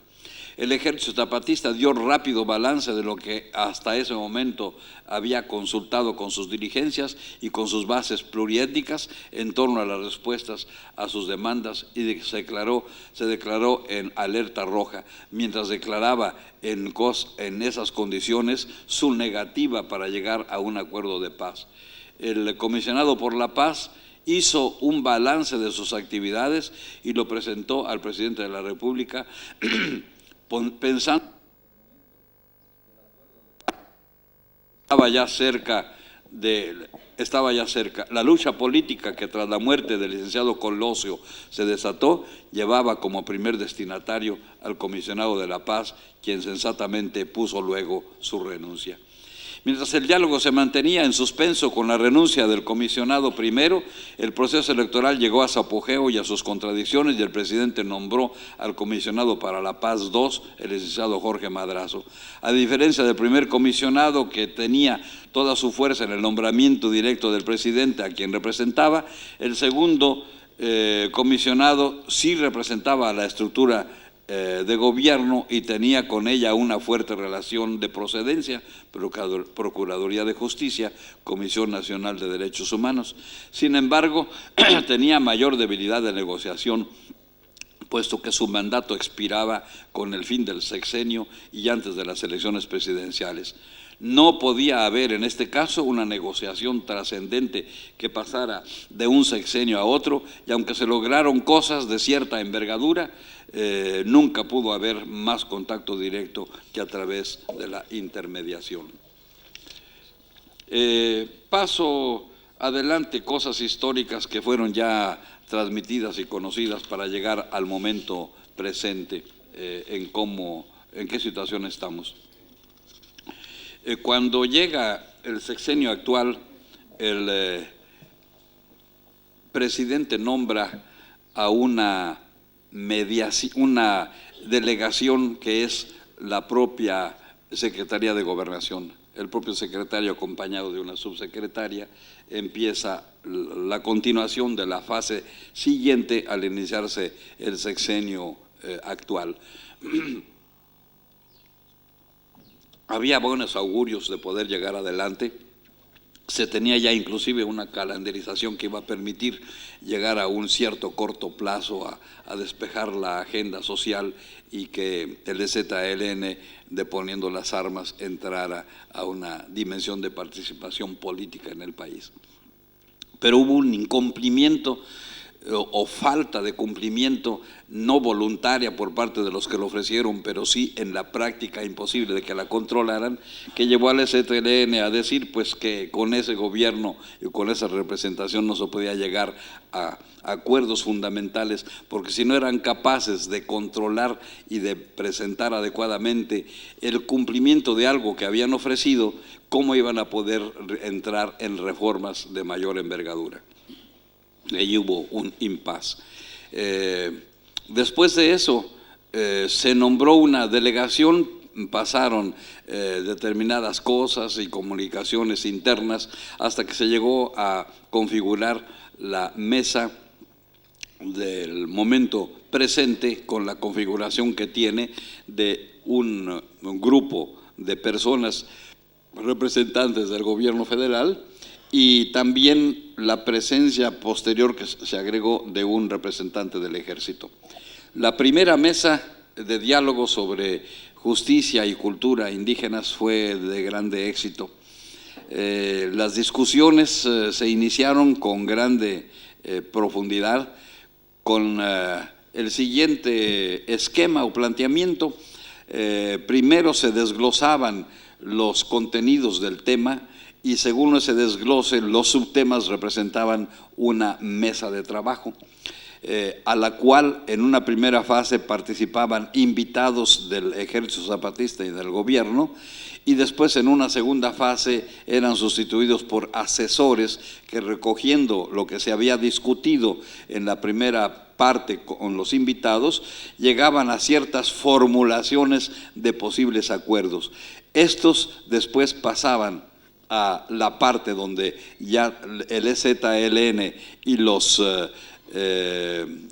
El ejército zapatista dio rápido balance de lo que hasta ese momento había consultado con sus dirigencias y con sus bases pluriétnicas en torno a las respuestas a sus demandas y se declaró en alerta roja, mientras declaraba en esas condiciones su negativa para llegar a un acuerdo de paz. El Comisionado por la Paz hizo un balance de sus actividades y lo presentó al presidente de la República pensando estaba ya cerca. La lucha política que tras la muerte del licenciado Colosio se desató llevaba como primer destinatario al Comisionado de la Paz, quien sensatamente puso luego su renuncia. Mientras el diálogo se mantenía en suspenso con la renuncia del comisionado primero, el proceso electoral llegó a su apogeo y a sus contradicciones y el presidente nombró al comisionado para la paz 2, el licenciado Jorge Madrazo. A diferencia del primer comisionado, que tenía toda su fuerza en el nombramiento directo del presidente a quien representaba, el segundo comisionado sí representaba a la estructura de gobierno y tenía con ella una fuerte relación de procedencia, Procuraduría de Justicia, Comisión Nacional de Derechos Humanos. Sin embargo, tenía mayor debilidad de negociación, puesto que su mandato expiraba con el fin del sexenio y antes de las elecciones presidenciales. No podía haber en este caso una negociación trascendente que pasara de un sexenio a otro, y aunque se lograron cosas de cierta envergadura, nunca pudo haber más contacto directo que a través de la intermediación. Paso adelante cosas históricas que fueron ya transmitidas y conocidas para llegar al momento presente, en qué situación estamos. Cuando llega el sexenio actual, el presidente nombra a una delegación que es la propia Secretaría de Gobernación. El propio secretario, acompañado de una subsecretaria, empieza la continuación de la fase siguiente al iniciarse el sexenio actual. Había buenos augurios de poder llegar adelante. Se tenía ya inclusive una calendarización que iba a permitir llegar a un cierto corto plazo a despejar la agenda social y que el EZLN, deponiendo las armas, entrara a una dimensión de participación política en el país. Pero hubo un incumplimiento o falta de cumplimiento no voluntaria por parte de los que lo ofrecieron, pero sí en la práctica imposible de que la controlaran, que llevó al EZLN a decir pues que con ese gobierno y con esa representación no se podía llegar a acuerdos fundamentales, porque si no eran capaces de controlar y de presentar adecuadamente el cumplimiento de algo que habían ofrecido, ¿cómo iban a poder entrar en reformas de mayor envergadura? Ahí hubo un impasse. Después de eso se nombró una delegación, pasaron determinadas cosas y comunicaciones internas hasta que se llegó a configurar la mesa del momento presente con la configuración que tiene de un grupo de personas representantes del gobierno federal y también la presencia posterior que se agregó de un representante del ejército. La primera mesa de diálogo sobre justicia y cultura indígenas fue de grande éxito. Las discusiones se iniciaron con grande profundidad, con el siguiente esquema o planteamiento. Primero se desglosaban los contenidos del tema y según ese desglose los subtemas representaban una mesa de trabajo a la cual en una primera fase participaban invitados del Ejército Zapatista y del gobierno, y después en una segunda fase eran sustituidos por asesores que, recogiendo lo que se había discutido en la primera parte con los invitados, llegaban a ciertas formulaciones de posibles acuerdos. Estos después pasaban a la parte donde ya el EZLN y los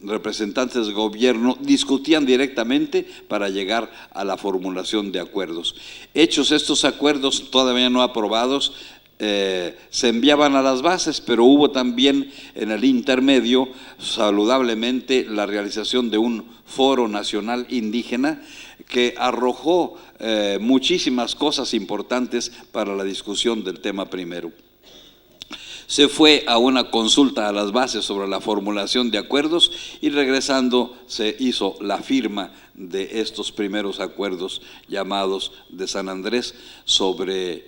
representantes del gobierno discutían directamente para llegar a la formulación de acuerdos. Hechos estos acuerdos todavía no aprobados, se enviaban a las bases, pero hubo también en el intermedio, saludablemente, la realización de un foro nacional indígena que arrojó muchísimas cosas importantes para la discusión del tema primero. Se fue a una consulta a las bases sobre la formulación de acuerdos y regresando se hizo la firma de estos primeros acuerdos llamados de San Andrés sobre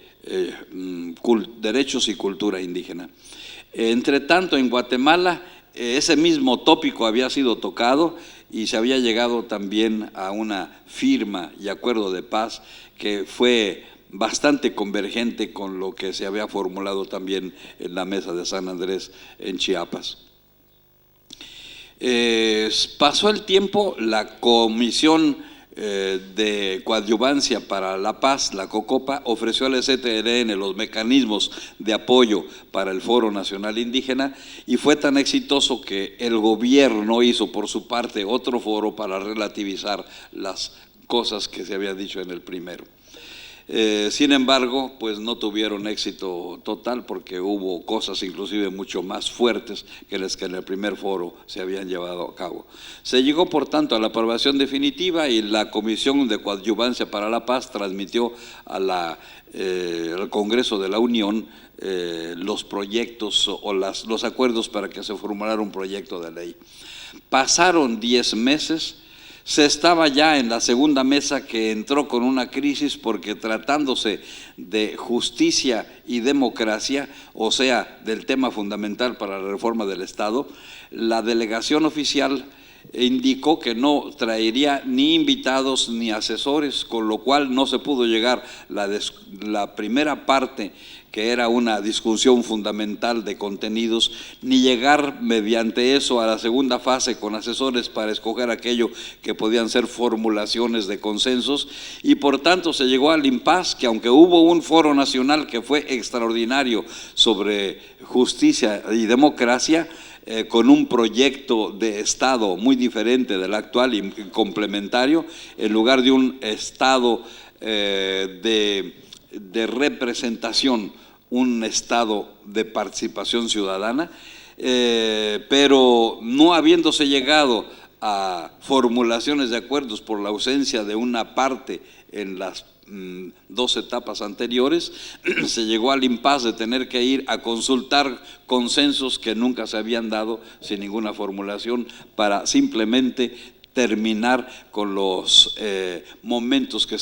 derechos y cultura indígena. Entre tanto, en Guatemala ese mismo tópico había sido tocado y se había llegado también a una firma y acuerdo de paz que fue bastante convergente con lo que se había formulado también en la mesa de San Andrés en Chiapas. Pasó el tiempo, la Comisión de Coadyuvancia para la Paz, la COCOPA, ofreció al EZLN los mecanismos de apoyo para el Foro Nacional Indígena y fue tan exitoso que el gobierno hizo por su parte otro foro para relativizar las cosas que se había dicho en el primero. Sin embargo, pues no tuvieron éxito total porque hubo cosas inclusive mucho más fuertes que las que en el primer foro se habían llevado a cabo. Se llegó, por tanto, a la aprobación definitiva y la Comisión de Coadyuvancia para la Paz transmitió al Congreso de la Unión los proyectos o los acuerdos para que se formulara un proyecto de ley. Pasaron 10 meses. Se estaba ya en la segunda mesa que entró con una crisis porque tratándose de justicia y democracia, o sea, del tema fundamental para la reforma del Estado, la delegación oficial indicó que no traería ni invitados ni asesores, con lo cual no se pudo llegar la primera parte, que era una discusión fundamental de contenidos, ni llegar mediante eso a la segunda fase con asesores para escoger aquello que podían ser formulaciones de consensos, y por tanto se llegó al impasse que aunque hubo un foro nacional que fue extraordinario sobre justicia y democracia, con un proyecto de Estado muy diferente del actual y complementario, en lugar de un Estado de representación, un Estado de participación ciudadana, pero no habiéndose llegado a formulaciones de acuerdos por la ausencia de una parte en las 2 etapas anteriores, se llegó al impasse de tener que ir a consultar consensos que nunca se habían dado sin ninguna formulación para simplemente terminar con los momentos que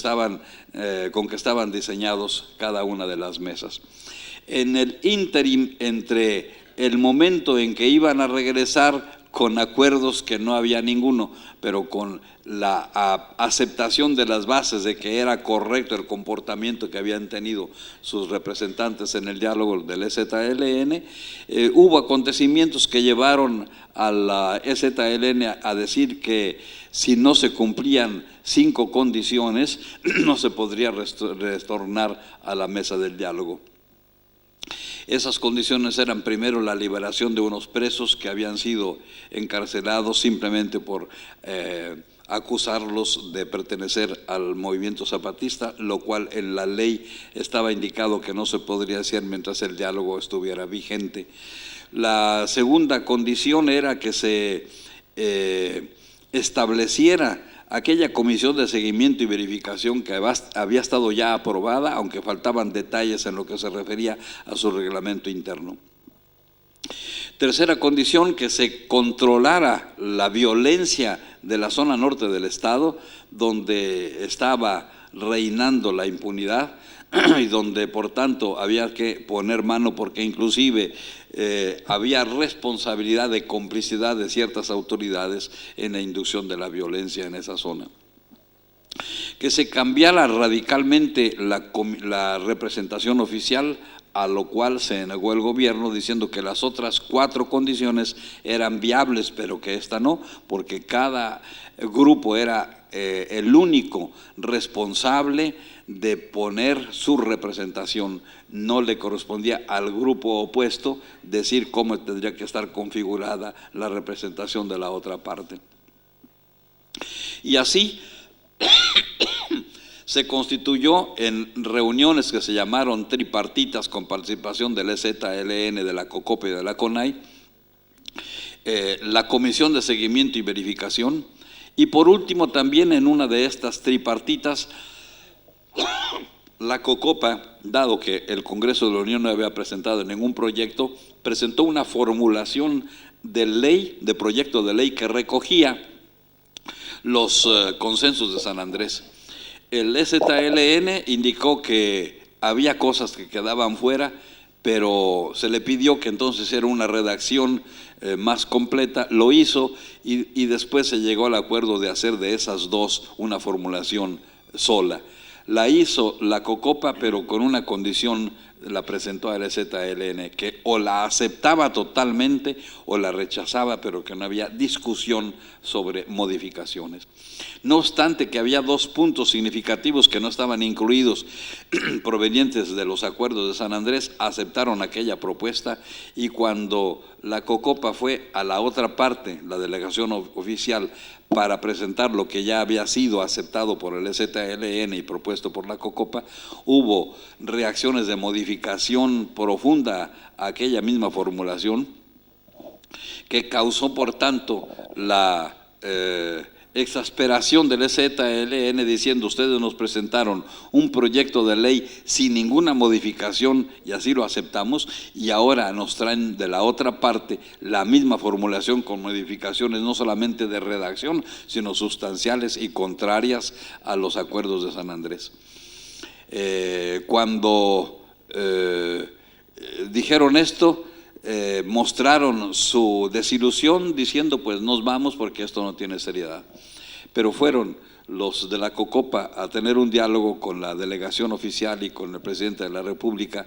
con que estaban diseñados cada una de las mesas. En el ínterim, entre el momento en que iban a regresar con acuerdos que no había ninguno, pero con la aceptación de las bases de que era correcto el comportamiento que habían tenido sus representantes en el diálogo del EZLN, hubo acontecimientos que llevaron a la EZLN a decir que si no se cumplían 5 condiciones, no se podría retornar a la mesa del diálogo. Esas condiciones eran primero la liberación de unos presos que habían sido encarcelados simplemente por acusarlos de pertenecer al movimiento zapatista, lo cual en la ley estaba indicado que no se podría hacer mientras el diálogo estuviera vigente. La segunda condición era que se estableciera aquella comisión de seguimiento y verificación que había estado ya aprobada, aunque faltaban detalles en lo que se refería a su reglamento interno. Tercera condición, que se controlara la violencia de la zona norte del estado, donde estaba reinando la impunidad y donde por tanto había que poner mano, porque inclusive había responsabilidad de complicidad de ciertas autoridades en la inducción de la violencia en esa zona. Que se cambiara radicalmente la representación oficial, a lo cual se negó el gobierno diciendo que las otras 4 condiciones eran viables, pero que esta no, porque cada grupo era el único responsable de poner su representación. No le correspondía al grupo opuesto decir cómo tendría que estar configurada la representación de la otra parte. Y así se constituyó en reuniones que se llamaron tripartitas con participación del EZLN, de la COCOPE y de la CONAI, la Comisión de Seguimiento y Verificación, y por último también en una de estas tripartitas, la COCOPA, dado que el Congreso de la Unión no había presentado ningún proyecto, presentó una formulación de ley, de proyecto de ley que recogía los consensos de San Andrés. El EZLN indicó que había cosas que quedaban fuera, pero se le pidió que entonces era una redacción más completa, lo hizo y después se llegó al acuerdo de hacer de esas 2 una formulación sola. La hizo la COCOPA, pero con una condición, la presentó al EZLN, que o la aceptaba totalmente o la rechazaba, pero que no había discusión sobre modificaciones. No obstante que había 2 puntos significativos que no estaban incluidos, provenientes de los acuerdos de San Andrés, aceptaron aquella propuesta, y cuando la COCOPA fue a la otra parte, la delegación oficial, para presentar lo que ya había sido aceptado por el EZLN y propuesto por la COCOPA, hubo reacciones de modificación profunda a aquella misma formulación, que causó por tanto la exasperación del EZLN diciendo: ustedes nos presentaron un proyecto de ley sin ninguna modificación y así lo aceptamos, y ahora nos traen de la otra parte la misma formulación con modificaciones no solamente de redacción, sino sustanciales y contrarias a los acuerdos de San Andrés. Cuando dijeron esto, mostraron su desilusión diciendo: pues nos vamos porque esto no tiene seriedad. Pero fueron los de la COCOPA a tener un diálogo con la delegación oficial y con el presidente de la República,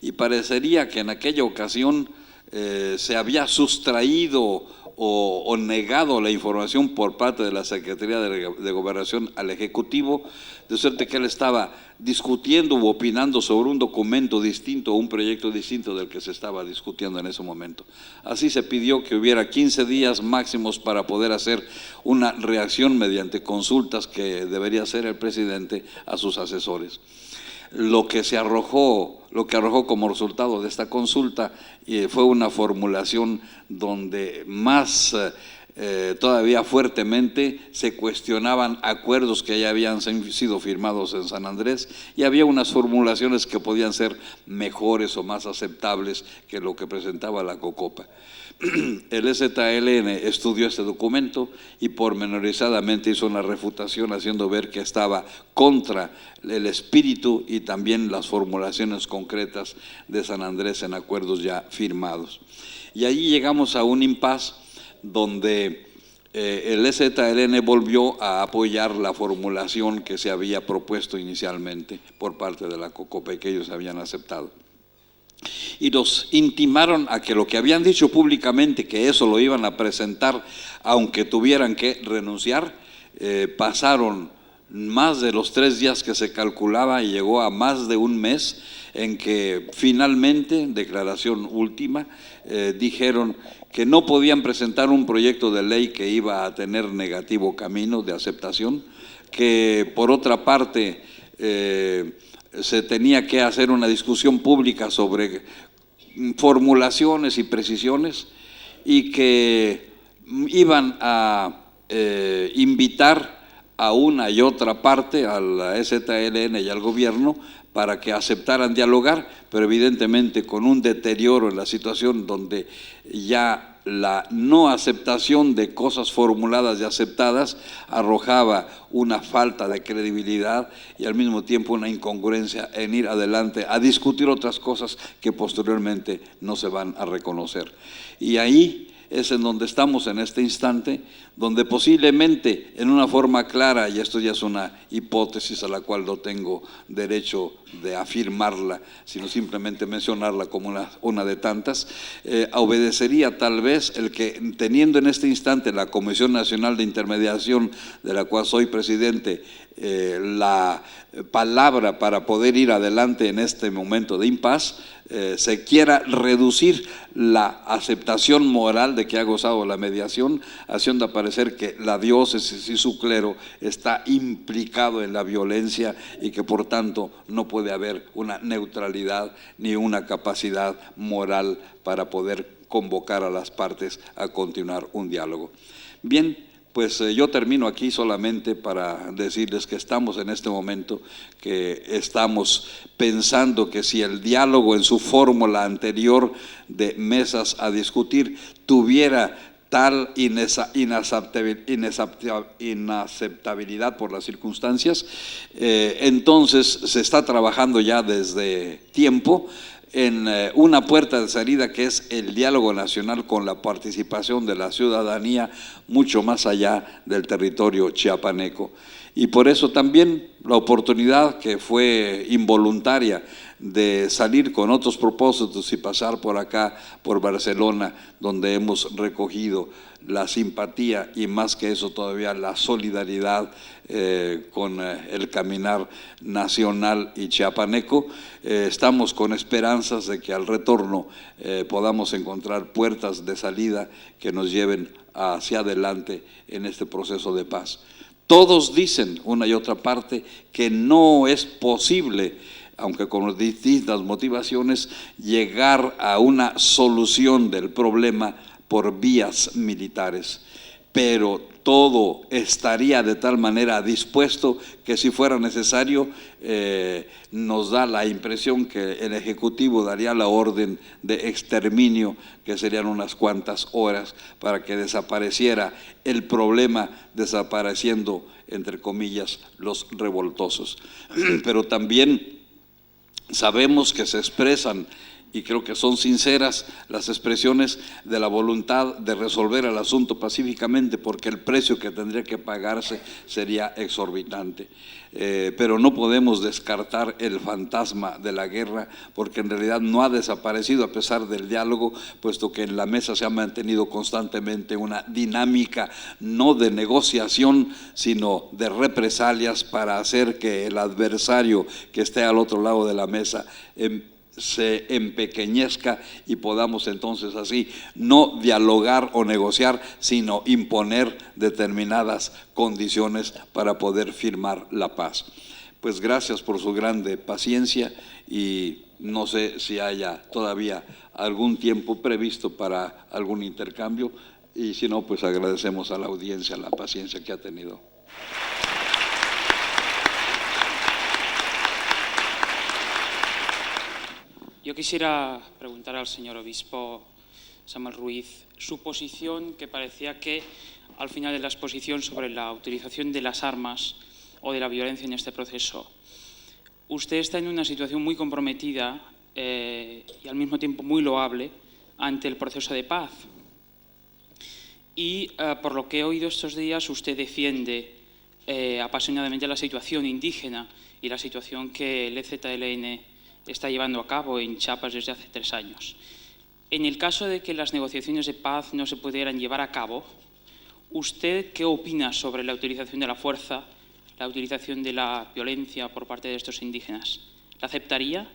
y parecería que en aquella ocasión se había sustraído o negado la información por parte de la Secretaría de Gobernación al Ejecutivo, de suerte que él estaba discutiendo u opinando sobre un documento distinto, un proyecto distinto del que se estaba discutiendo en ese momento. Así se pidió que hubiera 15 días máximos para poder hacer una reacción mediante consultas que debería hacer el presidente a sus asesores. Lo que arrojó como resultado de esta consulta fue una formulación donde más todavía fuertemente se cuestionaban acuerdos que ya habían sido firmados en San Andrés y había unas formulaciones que podían ser mejores o más aceptables que lo que presentaba la COCOPA. El EZLN estudió este documento y pormenorizadamente hizo una refutación haciendo ver que estaba contra el espíritu y también las formulaciones concretas de San Andrés en acuerdos ya firmados. Y allí llegamos a un impasse donde el EZLN volvió a apoyar la formulación que se había propuesto inicialmente por parte de la COCOPA y que ellos habían aceptado. Y nos intimaron a que lo que habían dicho públicamente, que eso lo iban a presentar aunque tuvieran que renunciar, pasaron más de los 3 días que se calculaba y llegó a más de un mes en que finalmente, declaración última, dijeron que no podían presentar un proyecto de ley que iba a tener negativo camino de aceptación, que por otra parte se tenía que hacer una discusión pública sobre formulaciones y precisiones y que iban a invitar a una y otra parte, a la EZLN y al gobierno, para que aceptaran dialogar, pero evidentemente con un deterioro en la situación donde ya la no aceptación de cosas formuladas y aceptadas arrojaba una falta de credibilidad y al mismo tiempo una incongruencia en ir adelante a discutir otras cosas que posteriormente no se van a reconocer. Y ahí es en donde estamos en este instante, donde posiblemente en una forma clara, y esto ya es una hipótesis a la cual no tengo derecho de afirmarla, sino simplemente mencionarla como una de tantas, obedecería tal vez el que, teniendo en este instante la Comisión Nacional de Intermediación, de la cual soy presidente, la palabra para poder ir adelante en este momento de impasse, se quiera reducir la aceptación moral de que ha gozado la mediación, haciendo aparecer que la diócesis y su clero está implicado en la violencia y que por tanto no puede haber una neutralidad ni una capacidad moral para poder convocar a las partes a continuar un diálogo. Bien, pues yo termino aquí solamente para decirles que estamos en este momento, que estamos pensando que si el diálogo en su fórmula anterior de mesas a discutir tuviera tal inaceptabilidad por las circunstancias, entonces se está trabajando ya desde tiempo en una puerta de salida que es el diálogo nacional con la participación de la ciudadanía mucho más allá del territorio chiapaneco. Y por eso también la oportunidad que fue involuntaria de salir con otros propósitos y pasar por acá, por Barcelona, donde hemos recogido la simpatía y más que eso todavía la solidaridad con el caminar nacional y chiapaneco. Estamos con esperanzas de que al retorno podamos encontrar puertas de salida que nos lleven hacia adelante en este proceso de paz. Todos dicen, una y otra parte, que no es posible, aunque con distintas motivaciones, llegar a una solución del problema por vías militares, pero todo estaría de tal manera dispuesto que si fuera necesario, nos da la impresión que el Ejecutivo daría la orden de exterminio, que serían unas cuantas horas, para que desapareciera el problema, desapareciendo, entre comillas, los revoltosos. Pero también sabemos que se expresan, y creo que son sinceras las expresiones de la voluntad de resolver el asunto pacíficamente, porque el precio que tendría que pagarse sería exorbitante. Pero no podemos descartar el fantasma de la guerra, porque en realidad no ha desaparecido a pesar del diálogo, puesto que en la mesa se ha mantenido constantemente una dinámica no de negociación, sino de represalias para hacer que el adversario que esté al otro lado de la mesa se empequeñezca y podamos entonces así no dialogar o negociar, sino imponer determinadas condiciones para poder firmar la paz. Pues gracias por su grande paciencia y no sé si haya todavía algún tiempo previsto para algún intercambio. y si no, pues agradecemos a la audiencia la paciencia que ha tenido.
Yo quisiera preguntar al señor obispo Samuel Ruiz su posición, que parecía que al final de la exposición sobre la utilización de las armas o de la violencia en este proceso, usted está en una situación muy comprometida y al mismo tiempo muy loable ante el proceso de paz. Y por lo que he oído estos días, usted defiende apasionadamente la situación indígena y la situación que el EZLN está llevando a cabo en Chiapas desde hace 3 años. En el caso de que las negociaciones de paz no se pudieran llevar a cabo, ¿usted qué opina sobre la utilización de la fuerza, la utilización de la violencia por parte de estos indígenas? ¿La aceptaría?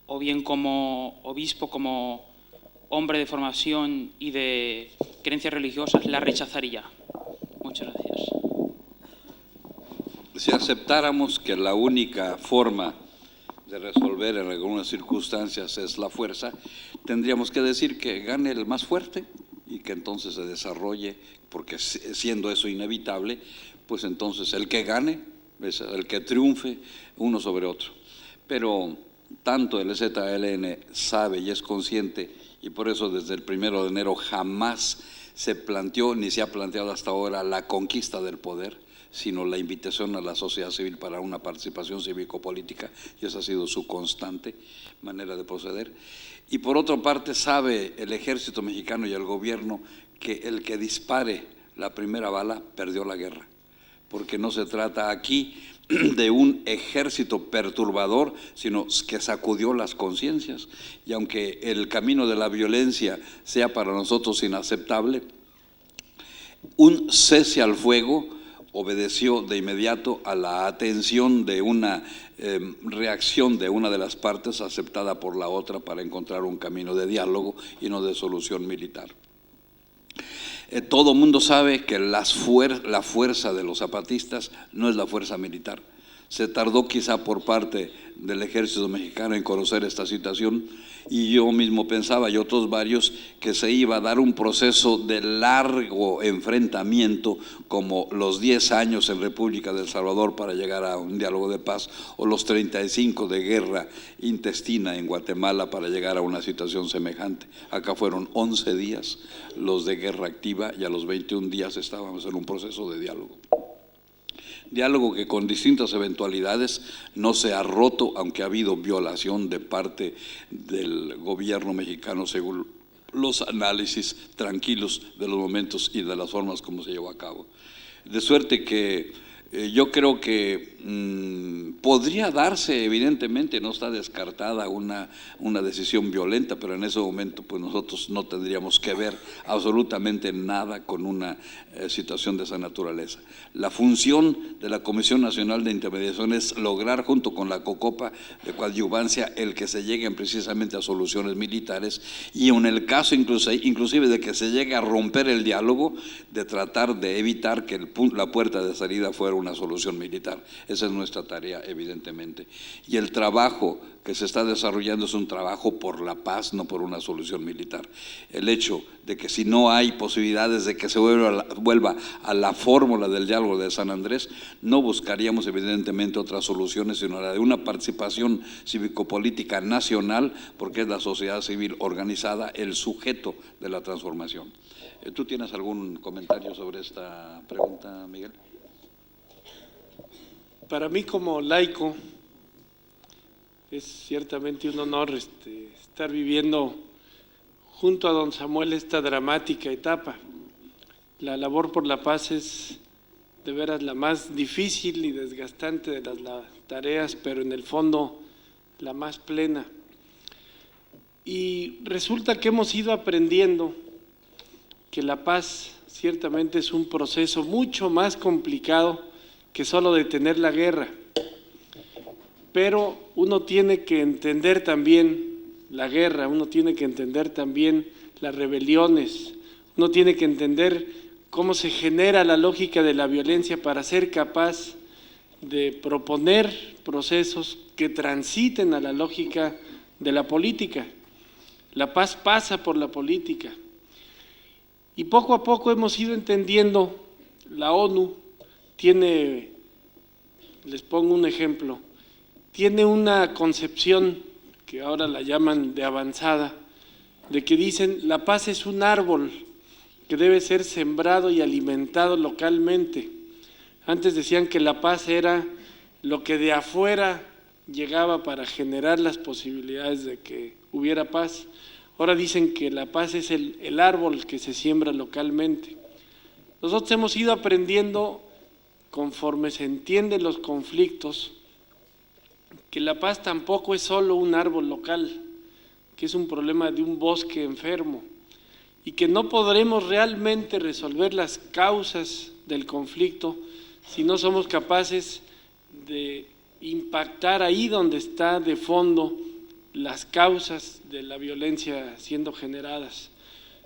¿O bien como obispo, como hombre de formación y de creencias religiosas, la rechazaría? Muchas gracias.
Si aceptáramos que la única forma de resolver en algunas circunstancias es la fuerza, tendríamos que decir que gane el más fuerte y que entonces se desarrolle, porque siendo eso inevitable, pues entonces el que gane, el que triunfe uno sobre otro. Pero tanto el EZLN sabe y es consciente, y por eso desde el 1 de enero jamás se planteó, ni se ha planteado hasta ahora, la conquista del poder, sino la invitación a la sociedad civil para una participación cívico-política, y esa ha sido su constante manera de proceder. Y por otra parte sabe el ejército mexicano y el gobierno que el que dispare la primera bala perdió la guerra, porque no se trata aquí de un ejército perturbador, sino que sacudió las conciencias, y aunque el camino de la violencia sea para nosotros inaceptable, un cese al fuego obedeció de inmediato a la atención de una reacción de una de las partes aceptada por la otra para encontrar un camino de diálogo y no de solución militar. Todo mundo sabe que la fuerza de los zapatistas no es la fuerza militar. Se tardó quizá por parte del ejército mexicano en conocer esta situación, y yo mismo pensaba, y otros varios, que se iba a dar un proceso de largo enfrentamiento, como los 10 años en República del Salvador para llegar a un diálogo de paz, o los 35 de guerra intestina en Guatemala para llegar a una situación semejante. Acá fueron 11 días los de guerra activa, y a los 21 días estábamos en un proceso de diálogo. Diálogo que con distintas eventualidades no se ha roto, aunque ha habido violación de parte del gobierno mexicano según los análisis tranquilos de los momentos y de las formas como se llevó a cabo. De suerte que yo creo que podría darse, evidentemente no está descartada una decisión violenta, pero en ese momento pues nosotros no tendríamos que ver absolutamente nada con una situación de esa naturaleza. La función de la Comisión Nacional de Intermediación es lograr, junto con la COCOPA de coadyuvancia, el que se lleguen precisamente a soluciones militares, y en el caso inclusive de que se llegue a romper el diálogo, de tratar de evitar que la puerta de salida fuera una solución militar. Esa es nuestra tarea, evidentemente. Y el trabajo que se está desarrollando es un trabajo por la paz, no por una solución militar. El hecho de que si no hay posibilidades de que se vuelva a la fórmula del diálogo de San Andrés, no buscaríamos evidentemente otras soluciones, sino la de una participación cívico-política nacional, porque es la sociedad civil organizada el sujeto de la transformación. ¿Tú tienes algún comentario sobre esta pregunta, Miguel?
Para mí como laico es ciertamente un honor estar viviendo junto a don Samuel esta dramática etapa. La labor por la paz es de veras la más difícil y desgastante de las tareas, pero en el fondo la más plena. Y resulta que hemos ido aprendiendo que la paz ciertamente es un proceso mucho más complicado que solo detener la guerra, pero uno tiene que entender también la guerra, uno tiene que entender también las rebeliones, uno tiene que entender cómo se genera la lógica de la violencia para ser capaz de proponer procesos que transiten a la lógica de la política. La paz pasa por la política. Y poco a poco hemos ido entendiendo, la ONU tiene, les pongo un ejemplo, tiene una concepción que ahora la llaman de avanzada, de que dicen la paz es un árbol que debe ser sembrado y alimentado localmente. Antes decían que la paz era lo que de afuera llegaba para generar las posibilidades de que hubiera paz. Ahora dicen que la paz es el árbol que se siembra localmente. Nosotros hemos ido aprendiendo, conforme se entienden los conflictos, que la paz tampoco es solo un árbol local, que es un problema de un bosque enfermo, y que no podremos realmente resolver las causas del conflicto si no somos capaces de impactar ahí donde está de fondo las causas de la violencia siendo generadas.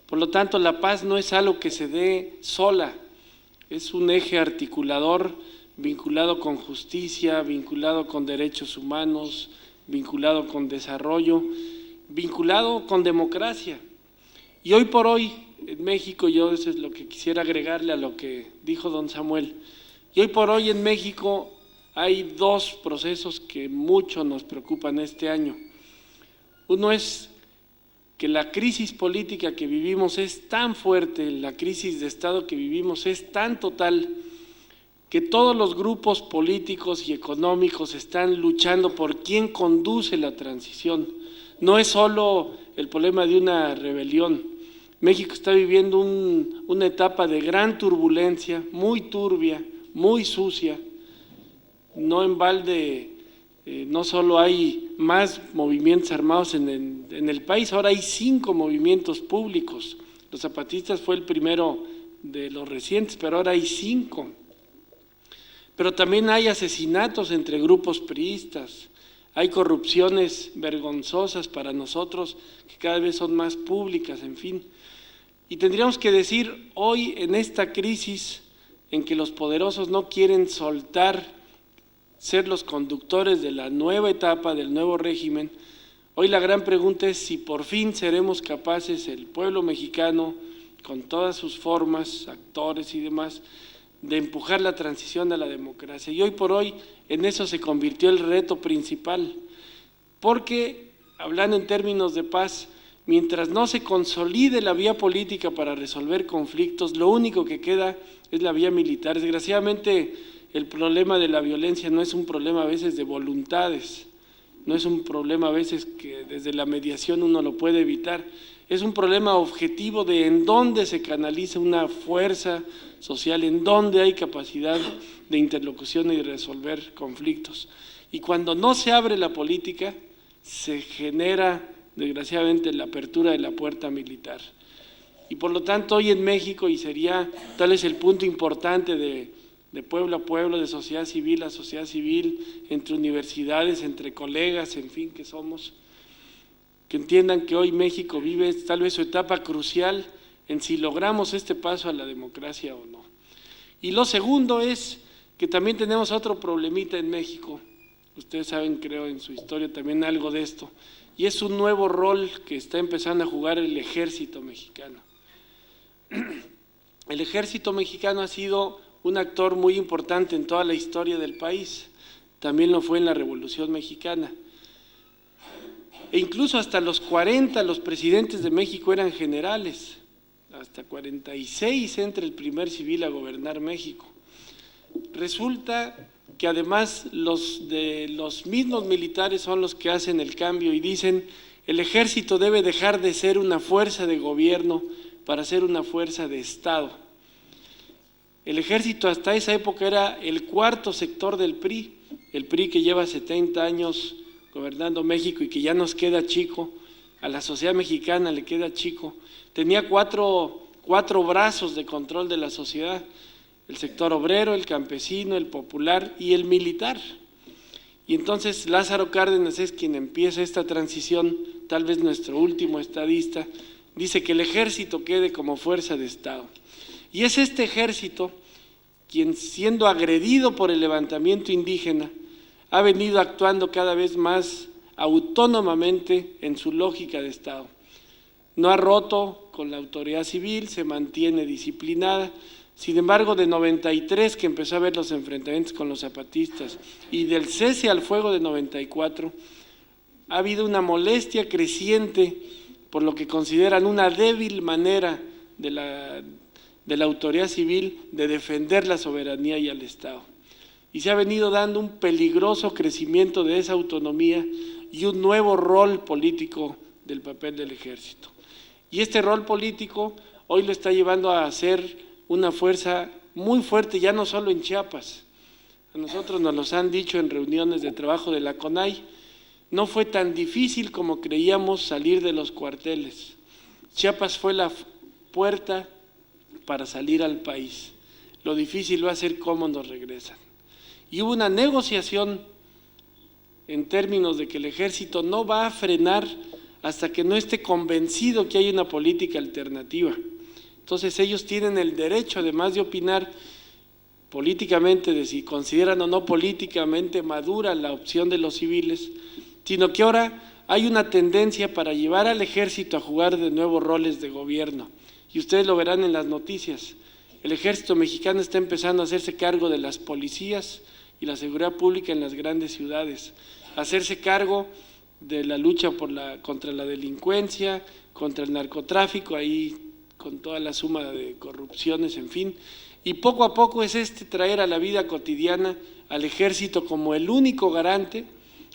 Por lo tanto, la paz no es algo que se dé sola, es un eje articulador vinculado con justicia, vinculado con derechos humanos, vinculado con desarrollo, vinculado con democracia. Y hoy por hoy, en México, yo eso es lo que quisiera agregarle a lo que dijo don Samuel, y hoy por hoy en México hay dos procesos que mucho nos preocupan este año. Uno es que la crisis política que vivimos es tan fuerte, la crisis de Estado que vivimos es tan total, que todos los grupos políticos y económicos están luchando por quién conduce la transición. No es solo el problema de una rebelión. México está viviendo una etapa de gran turbulencia, muy turbia, muy sucia. No en balde, no solo hay más movimientos armados en el país, ahora hay 5 movimientos públicos. Los zapatistas fue el primero de los recientes, pero ahora hay 5. Pero también hay asesinatos entre grupos priistas, hay corrupciones vergonzosas para nosotros que cada vez son más públicas, en fin. Y tendríamos que decir hoy en esta crisis en que los poderosos no quieren soltar ser los conductores de la nueva etapa, del nuevo régimen, hoy la gran pregunta es si por fin seremos capaces, el pueblo mexicano, con todas sus formas, actores y demás, de empujar la transición a la democracia. Y hoy por hoy en eso se convirtió el reto principal, porque, hablando en términos de paz, mientras no se consolide la vía política para resolver conflictos, lo único que queda es la vía militar. Desgraciadamente, el problema de la violencia no es un problema a veces de voluntades, no es un problema a veces que desde la mediación uno lo puede evitar, es un problema objetivo de en dónde se canaliza una fuerza social, en dónde hay capacidad de interlocución y de resolver conflictos. Y cuando no se abre la política, se genera desgraciadamente la apertura de la puerta militar. Y por lo tanto hoy en México, y sería tal vez el punto importante de pueblo a pueblo, de sociedad civil a sociedad civil, entre universidades, entre colegas, en fin, que somos, que entiendan que hoy México vive tal vez su etapa crucial en si logramos este paso a la democracia o no. Y lo segundo es que también tenemos otro problemita en México, ustedes saben, creo, en su historia también algo de esto, y es un nuevo rol que está empezando a jugar el ejército mexicano. El ejército mexicano ha sido un actor muy importante en toda la historia del país, también lo fue en la Revolución Mexicana. E incluso hasta los 40 los presidentes de México eran generales, hasta 46 entra el primer civil a gobernar México. Resulta que además los mismos militares son los que hacen el cambio y dicen el ejército debe dejar de ser una fuerza de gobierno para ser una fuerza de Estado. El ejército hasta esa época era el cuarto sector del PRI, el PRI que lleva 70 años gobernando México y que ya nos queda chico, a la sociedad mexicana le queda chico, tenía cuatro brazos de control de la sociedad, el sector obrero, el campesino, el popular y el militar. Y entonces Lázaro Cárdenas es quien empieza esta transición, tal vez nuestro último estadista, dice que el ejército quede como fuerza de Estado. Y es este ejército quien, siendo agredido por el levantamiento indígena, ha venido actuando cada vez más autónomamente en su lógica de Estado. No ha roto con la autoridad civil, se mantiene disciplinada. Sin embargo, de 93, que empezó a haber los enfrentamientos con los zapatistas, y del cese al fuego de 94, ha habido una molestia creciente por lo que consideran una débil manera de la autoridad civil de defender la soberanía y al Estado. Y se ha venido dando un peligroso crecimiento de esa autonomía y un nuevo rol político del papel del ejército. Y este rol político hoy lo está llevando a ser una fuerza muy fuerte, ya no solo en Chiapas. A nosotros nos los han dicho en reuniones de trabajo de la CONAI, no fue tan difícil como creíamos salir de los cuarteles. Chiapas fue la puerta para salir al país. Lo difícil va a ser cómo nos regresan. Y hubo una negociación en términos de que el ejército no va a frenar hasta que no esté convencido que hay una política alternativa. Entonces ellos tienen el derecho, además de opinar políticamente, de si consideran o no políticamente madura la opción de los civiles, sino que ahora hay una tendencia para llevar al ejército a jugar de nuevo roles de gobierno. Y ustedes lo verán en las noticias. El ejército mexicano está empezando a hacerse cargo de las policías y la seguridad pública en las grandes ciudades, a hacerse cargo de la lucha contra la delincuencia, contra el narcotráfico, ahí con toda la suma de corrupciones, en fin. Y poco a poco es traer a la vida cotidiana al ejército como el único garante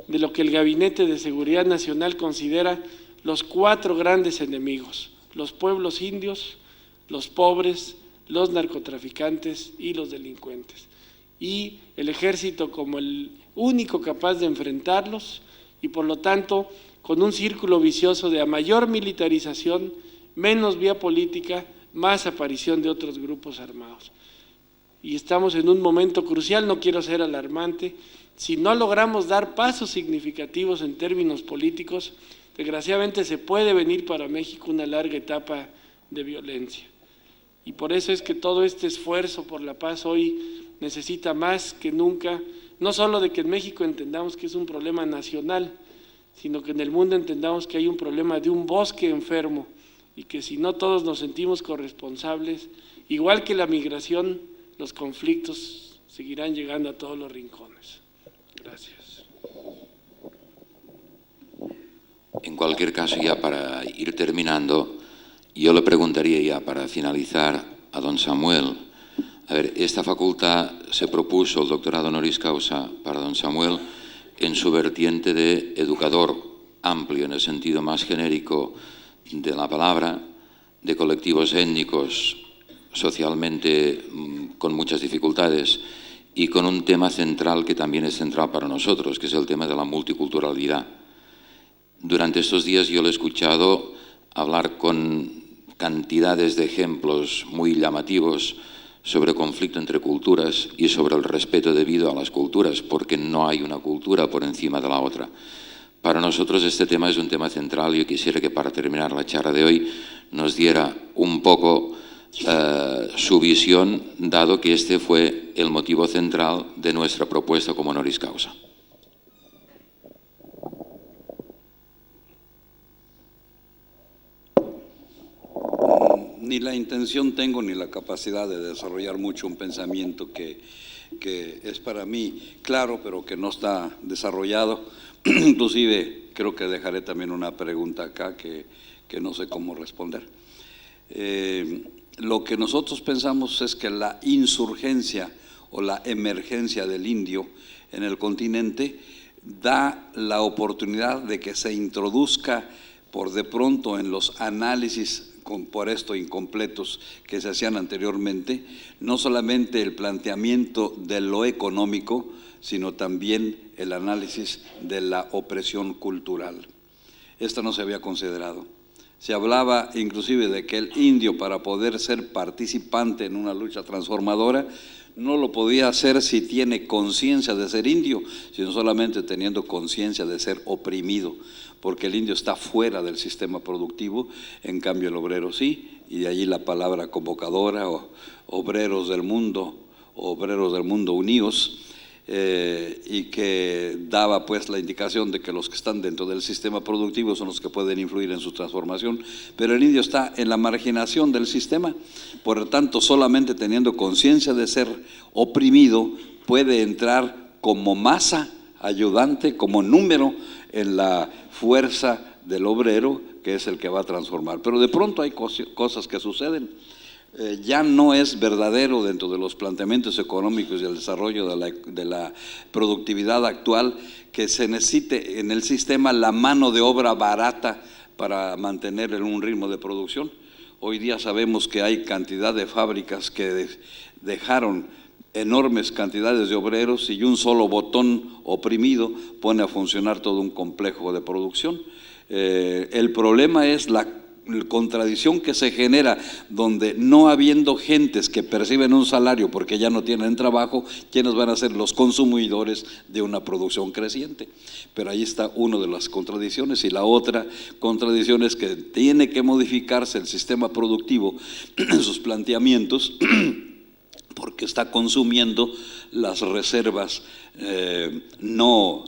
de lo que el Gabinete de Seguridad Nacional considera los 4 grandes enemigos: los pueblos indios, los pobres, los narcotraficantes y los delincuentes. Y el ejército como el único capaz de enfrentarlos y por lo tanto con un círculo vicioso de a mayor militarización, menos vía política, más aparición de otros grupos armados. Y estamos en un momento crucial, no quiero ser alarmante, si no logramos dar pasos significativos en términos políticos, desgraciadamente se puede venir para México una larga etapa de violencia. Y por eso es que todo este esfuerzo por la paz hoy necesita más que nunca, no solo de que en México entendamos que es un problema nacional, sino que en el mundo entendamos que hay un problema de un bosque enfermo y que si no todos nos sentimos corresponsables, igual que la migración, los conflictos seguirán llegando a todos los rincones. Gracias.
En cualquier caso, ya para ir terminando, yo le preguntaría ya para finalizar a don Samuel. A ver, esta facultad se propuso el doctorado honoris causa para don Samuel en su vertiente de educador amplio, en el sentido más genérico de la palabra, de colectivos étnicos socialmente con muchas dificultades y con un tema central que también es central para nosotros, que es el tema de la multiculturalidad. Durante estos días yo le he escuchado hablar con cantidades de ejemplos muy llamativos sobre conflicto entre culturas y sobre el respeto debido a las culturas, porque no hay una cultura por encima de la otra. Para nosotros este tema es un tema central y yo quisiera que para terminar la charla de hoy nos diera un poco su visión, dado que este fue el motivo central de nuestra propuesta como honoris causa.
Ni la intención tengo ni la capacidad de desarrollar mucho un pensamiento que es para mí claro, pero que no está desarrollado. Inclusive creo que dejaré también una pregunta acá que no sé cómo responder. Lo que nosotros pensamos es que la insurgencia o la emergencia del indio en el continente da la oportunidad de que se introduzca por de pronto en los análisis por esto incompletos que se hacían anteriormente, no solamente el planteamiento de lo económico, sino también el análisis de la opresión cultural. Esto no se había considerado. Se hablaba inclusive de que el indio, para poder ser participante en una lucha transformadora, no lo podía hacer si tiene conciencia de ser indio, sino solamente teniendo conciencia de ser oprimido, porque el indio está fuera del sistema productivo, en cambio el obrero sí, y de allí la palabra convocadora, o obreros del mundo unidos. y que daba pues la indicación de que los que están dentro del sistema productivo son los que pueden influir en su transformación, pero el indio está en la marginación del sistema, por lo tanto solamente teniendo conciencia de ser oprimido puede entrar como masa ayudante, como número en la fuerza del obrero, que es el que va a transformar. Pero de pronto hay cosas que suceden. Ya no es verdadero dentro de los planteamientos económicos y el desarrollo de la productividad actual que se necesite en el sistema la mano de obra barata para mantener un ritmo de producción. Hoy día sabemos que hay cantidad de fábricas que dejaron enormes cantidades de obreros y un solo botón oprimido pone a funcionar todo un complejo de producción. El problema es la contradicción que se genera, donde no habiendo gentes que perciben un salario porque ya no tienen trabajo, ¿quiénes van a ser los consumidores de una producción creciente? Pero ahí está una de las contradicciones, y la otra contradicción es que tiene que modificarse el sistema productivo en sus planteamientos porque está consumiendo las reservas no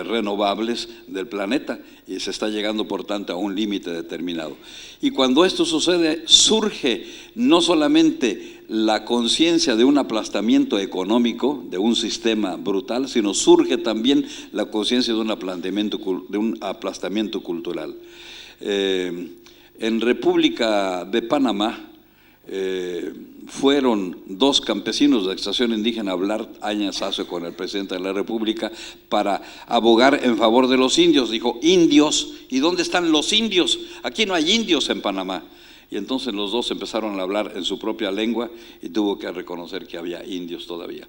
renovables del planeta y se está llegando por tanto a un límite determinado. Y cuando esto sucede, surge no solamente la conciencia de un aplastamiento económico, de un sistema brutal, sino surge también la conciencia de un aplastamiento cultural. En República de Panamá, fueron dos campesinos de extracción indígena a hablar años hace con el presidente de la República para abogar en favor de los indios. Dijo, indios, ¿y dónde están los indios? Aquí no hay indios en Panamá. Y entonces los dos empezaron a hablar en su propia lengua y tuvo que reconocer que había indios todavía.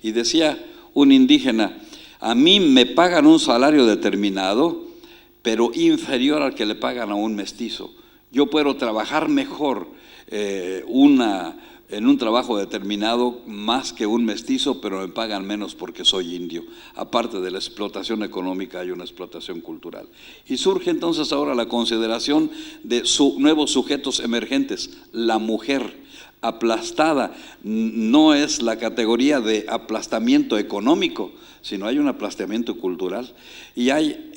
Y decía un indígena, a mí me pagan un salario determinado, pero inferior al que le pagan a un mestizo. Yo puedo trabajar mejor en un trabajo determinado más que un mestizo, pero me pagan menos porque soy indio. Aparte de la explotación económica, hay una explotación cultural. Y surge entonces ahora la consideración de nuevos sujetos emergentes. La mujer aplastada no es la categoría de aplastamiento económico, sino hay un aplastamiento cultural. Y hay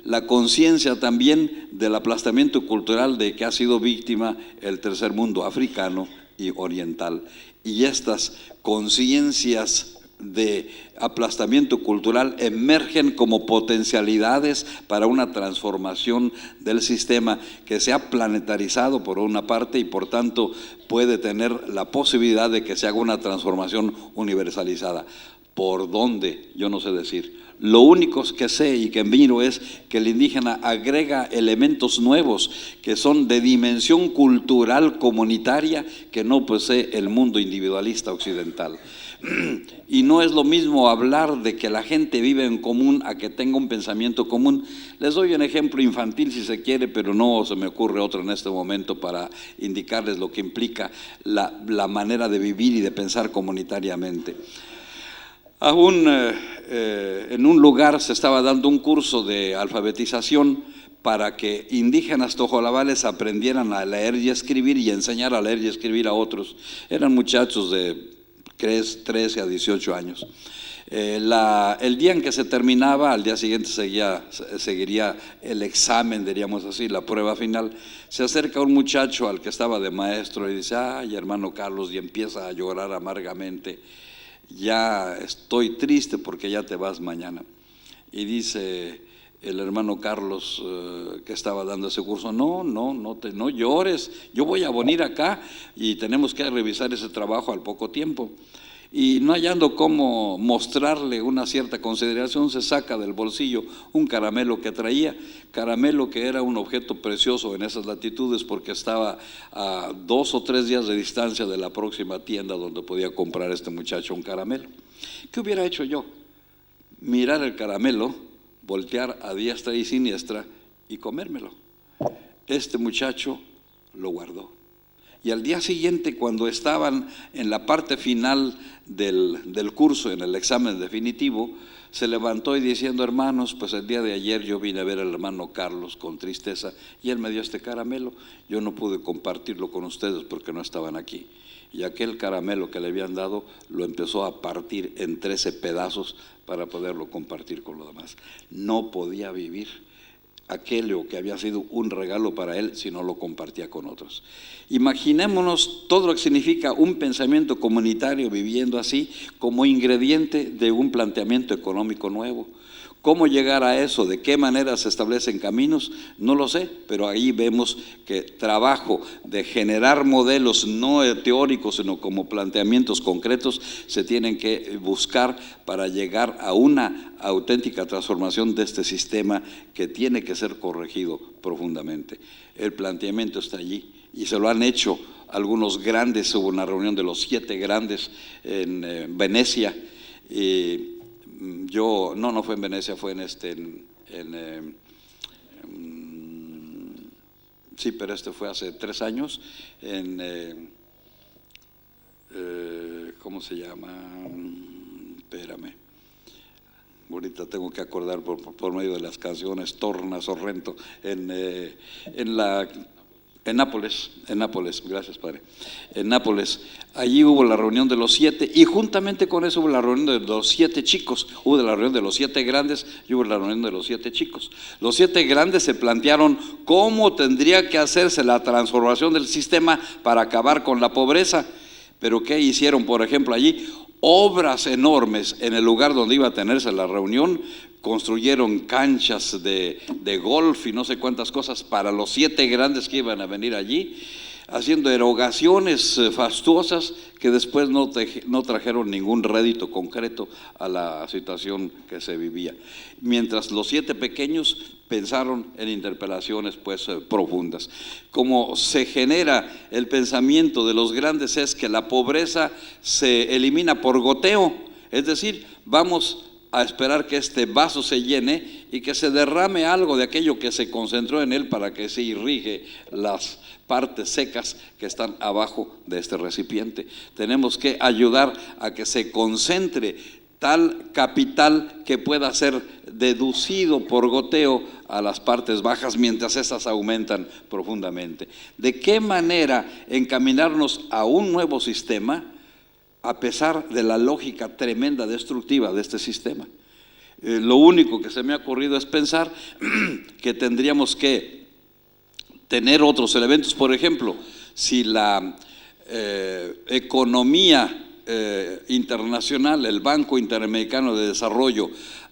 la conciencia también del aplastamiento cultural de que ha sido víctima el tercer mundo africano y oriental. Y estas conciencias de aplastamiento cultural emergen como potencialidades para una transformación del sistema que se ha planetarizado por una parte y por tanto puede tener la posibilidad de que se haga una transformación universalizada. ¿Por dónde? Yo no sé decir. Lo único que sé y que miro es que el indígena agrega elementos nuevos que son de dimensión cultural comunitaria que no posee el mundo individualista occidental. Y no es lo mismo hablar de que la gente vive en común a que tenga un pensamiento común. Les doy un ejemplo infantil si se quiere, pero no se me ocurre otro en este momento para indicarles lo que implica la manera de vivir y de pensar comunitariamente. Aún en un lugar se estaba dando un curso de alfabetización para que indígenas tojolabales aprendieran a leer y escribir y enseñar a leer y escribir a otros. Eran muchachos de 13 a 18 años. El día en que se terminaba, al día siguiente seguiría el examen, diríamos así, la prueba final. Se acerca un muchacho al que estaba de maestro y dice, ay, hermano Carlos, y empieza a llorar amargamente. Ya estoy triste porque ya te vas mañana. Y dice el hermano Carlos que estaba dando ese curso, no llores, yo voy a venir acá y tenemos que revisar ese trabajo al poco tiempo. Y no hallando cómo mostrarle una cierta consideración, se saca del bolsillo un caramelo que traía, caramelo que era un objeto precioso en esas latitudes porque estaba a 2 o 3 días de distancia de la próxima tienda donde podía comprar este muchacho un caramelo. ¿Qué hubiera hecho yo? Mirar el caramelo, voltear a diestra y siniestra y comérmelo. Este muchacho lo guardó. Y al día siguiente, cuando estaban en la parte final del curso, en el examen definitivo, se levantó y diciendo, hermanos, pues el día de ayer yo vine a ver al hermano Carlos con tristeza y él me dio este caramelo. Yo no pude compartirlo con ustedes porque no estaban aquí. y aquel caramelo que le habían dado lo empezó a partir en 13 pedazos para poderlo compartir con los demás. No podía vivir aquello que había sido un regalo para él si no lo compartía con otros. Imaginémonos todo lo que significa un pensamiento comunitario viviendo así como ingrediente de un planteamiento económico nuevo. ¿Cómo llegar a eso? ¿De qué manera se establecen caminos? No lo sé, pero ahí vemos que trabajo de generar modelos no teóricos, sino como planteamientos concretos, se tienen que buscar para llegar a una auténtica transformación de este sistema que tiene que ser corregido profundamente. El planteamiento está allí y se lo han hecho algunos grandes. Hubo una reunión de los 7 grandes en Venecia. Yo, no fue en Venecia, fue sí, pero fue hace 3 años, ¿cómo se llama? Espérame, ahorita tengo que acordar por medio de las canciones, Torna, Sorrento, en Nápoles, gracias Padre, en Nápoles. Allí hubo la reunión de los 7 y juntamente con eso hubo la reunión de los 7 chicos, hubo la reunión de los 7 grandes y hubo la reunión de los 7 chicos. Los 7 grandes se plantearon cómo tendría que hacerse la transformación del sistema para acabar con la pobreza. Pero ¿qué hicieron, por ejemplo, allí? Obras enormes en el lugar donde iba a tenerse la reunión. Construyeron canchas de golf y no sé cuántas cosas para los 7 grandes que iban a venir allí, haciendo erogaciones fastuosas que después no trajeron ningún rédito concreto a la situación que se vivía. Mientras los 7 pequeños pensaron en interpelaciones profundas. Como se genera el pensamiento de los grandes es que la pobreza se elimina por goteo, es decir, vamos a esperar que este vaso se llene y que se derrame algo de aquello que se concentró en él para que se irrigue las partes secas que están abajo de este recipiente. Tenemos que ayudar a que se concentre tal capital que pueda ser deducido por goteo a las partes bajas mientras esas aumentan profundamente. ¿De qué manera encaminarnos a un nuevo sistema a pesar de la lógica tremenda destructiva de este sistema? Lo único que se me ha ocurrido es pensar que tendríamos que tener otros elementos. Por ejemplo, si la economía internacional, el Banco Interamericano de Desarrollo,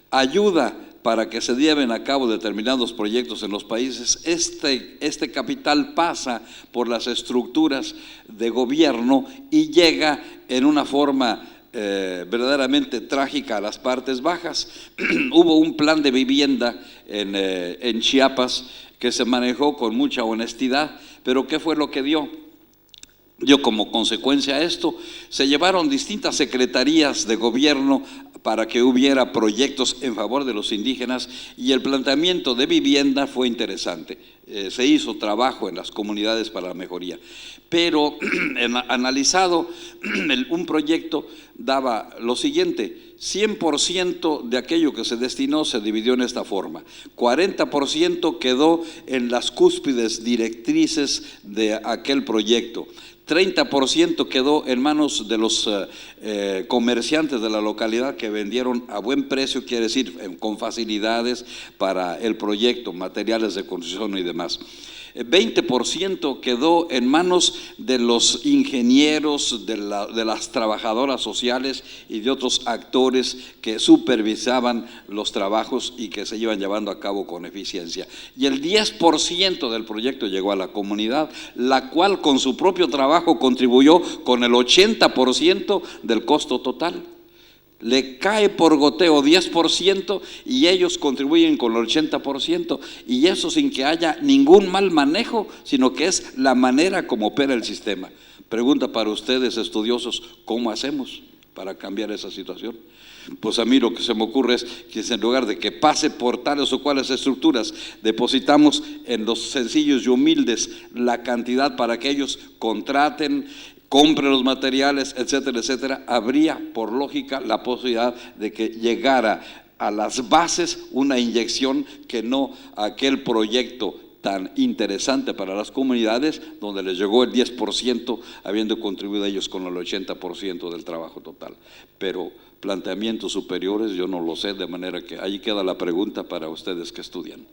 ayuda para que se lleven a cabo determinados proyectos en los países, este capital pasa por las estructuras de gobierno y llega en una forma verdaderamente trágica a las partes bajas. Hubo un plan de vivienda en Chiapas que se manejó con mucha honestidad, pero ¿qué fue lo que dio? Como consecuencia a esto, se llevaron distintas secretarías de gobierno para que hubiera proyectos en favor de los indígenas y el planteamiento de vivienda fue interesante. Se hizo trabajo en las comunidades para la mejoría, pero analizado un proyecto daba lo siguiente: 100% de aquello que se destinó se dividió en esta forma, 40% quedó en las cúspides directrices de aquel proyecto, 30% quedó en manos de los comerciantes de la localidad que vendieron a buen precio, quiere decir con facilidades para el proyecto, materiales de construcción y demás. 20% quedó en manos de los ingenieros, de las trabajadoras sociales y de otros actores que supervisaban los trabajos y que se iban llevando a cabo con eficiencia. Y el 10% del proyecto llegó a la comunidad, la cual con su propio trabajo contribuyó con el 80% del costo total. Le cae por goteo 10% y ellos contribuyen con el 80%, y eso sin que haya ningún mal manejo, sino que es la manera como opera el sistema. Pregunta para ustedes, estudiosos: ¿cómo hacemos para cambiar esa situación? Pues a mí lo que se me ocurre es que en lugar de que pase por tales o cuales estructuras, depositamos en los sencillos y humildes la cantidad para que ellos contraten, compre los materiales, etcétera, etcétera. Habría, por lógica, la posibilidad de que llegara a las bases una inyección que no aquel proyecto tan interesante para las comunidades, donde les llegó el 10%, habiendo contribuido ellos con el 80% del trabajo total. Pero planteamientos superiores yo no lo sé, de manera que ahí queda la pregunta para ustedes que estudian.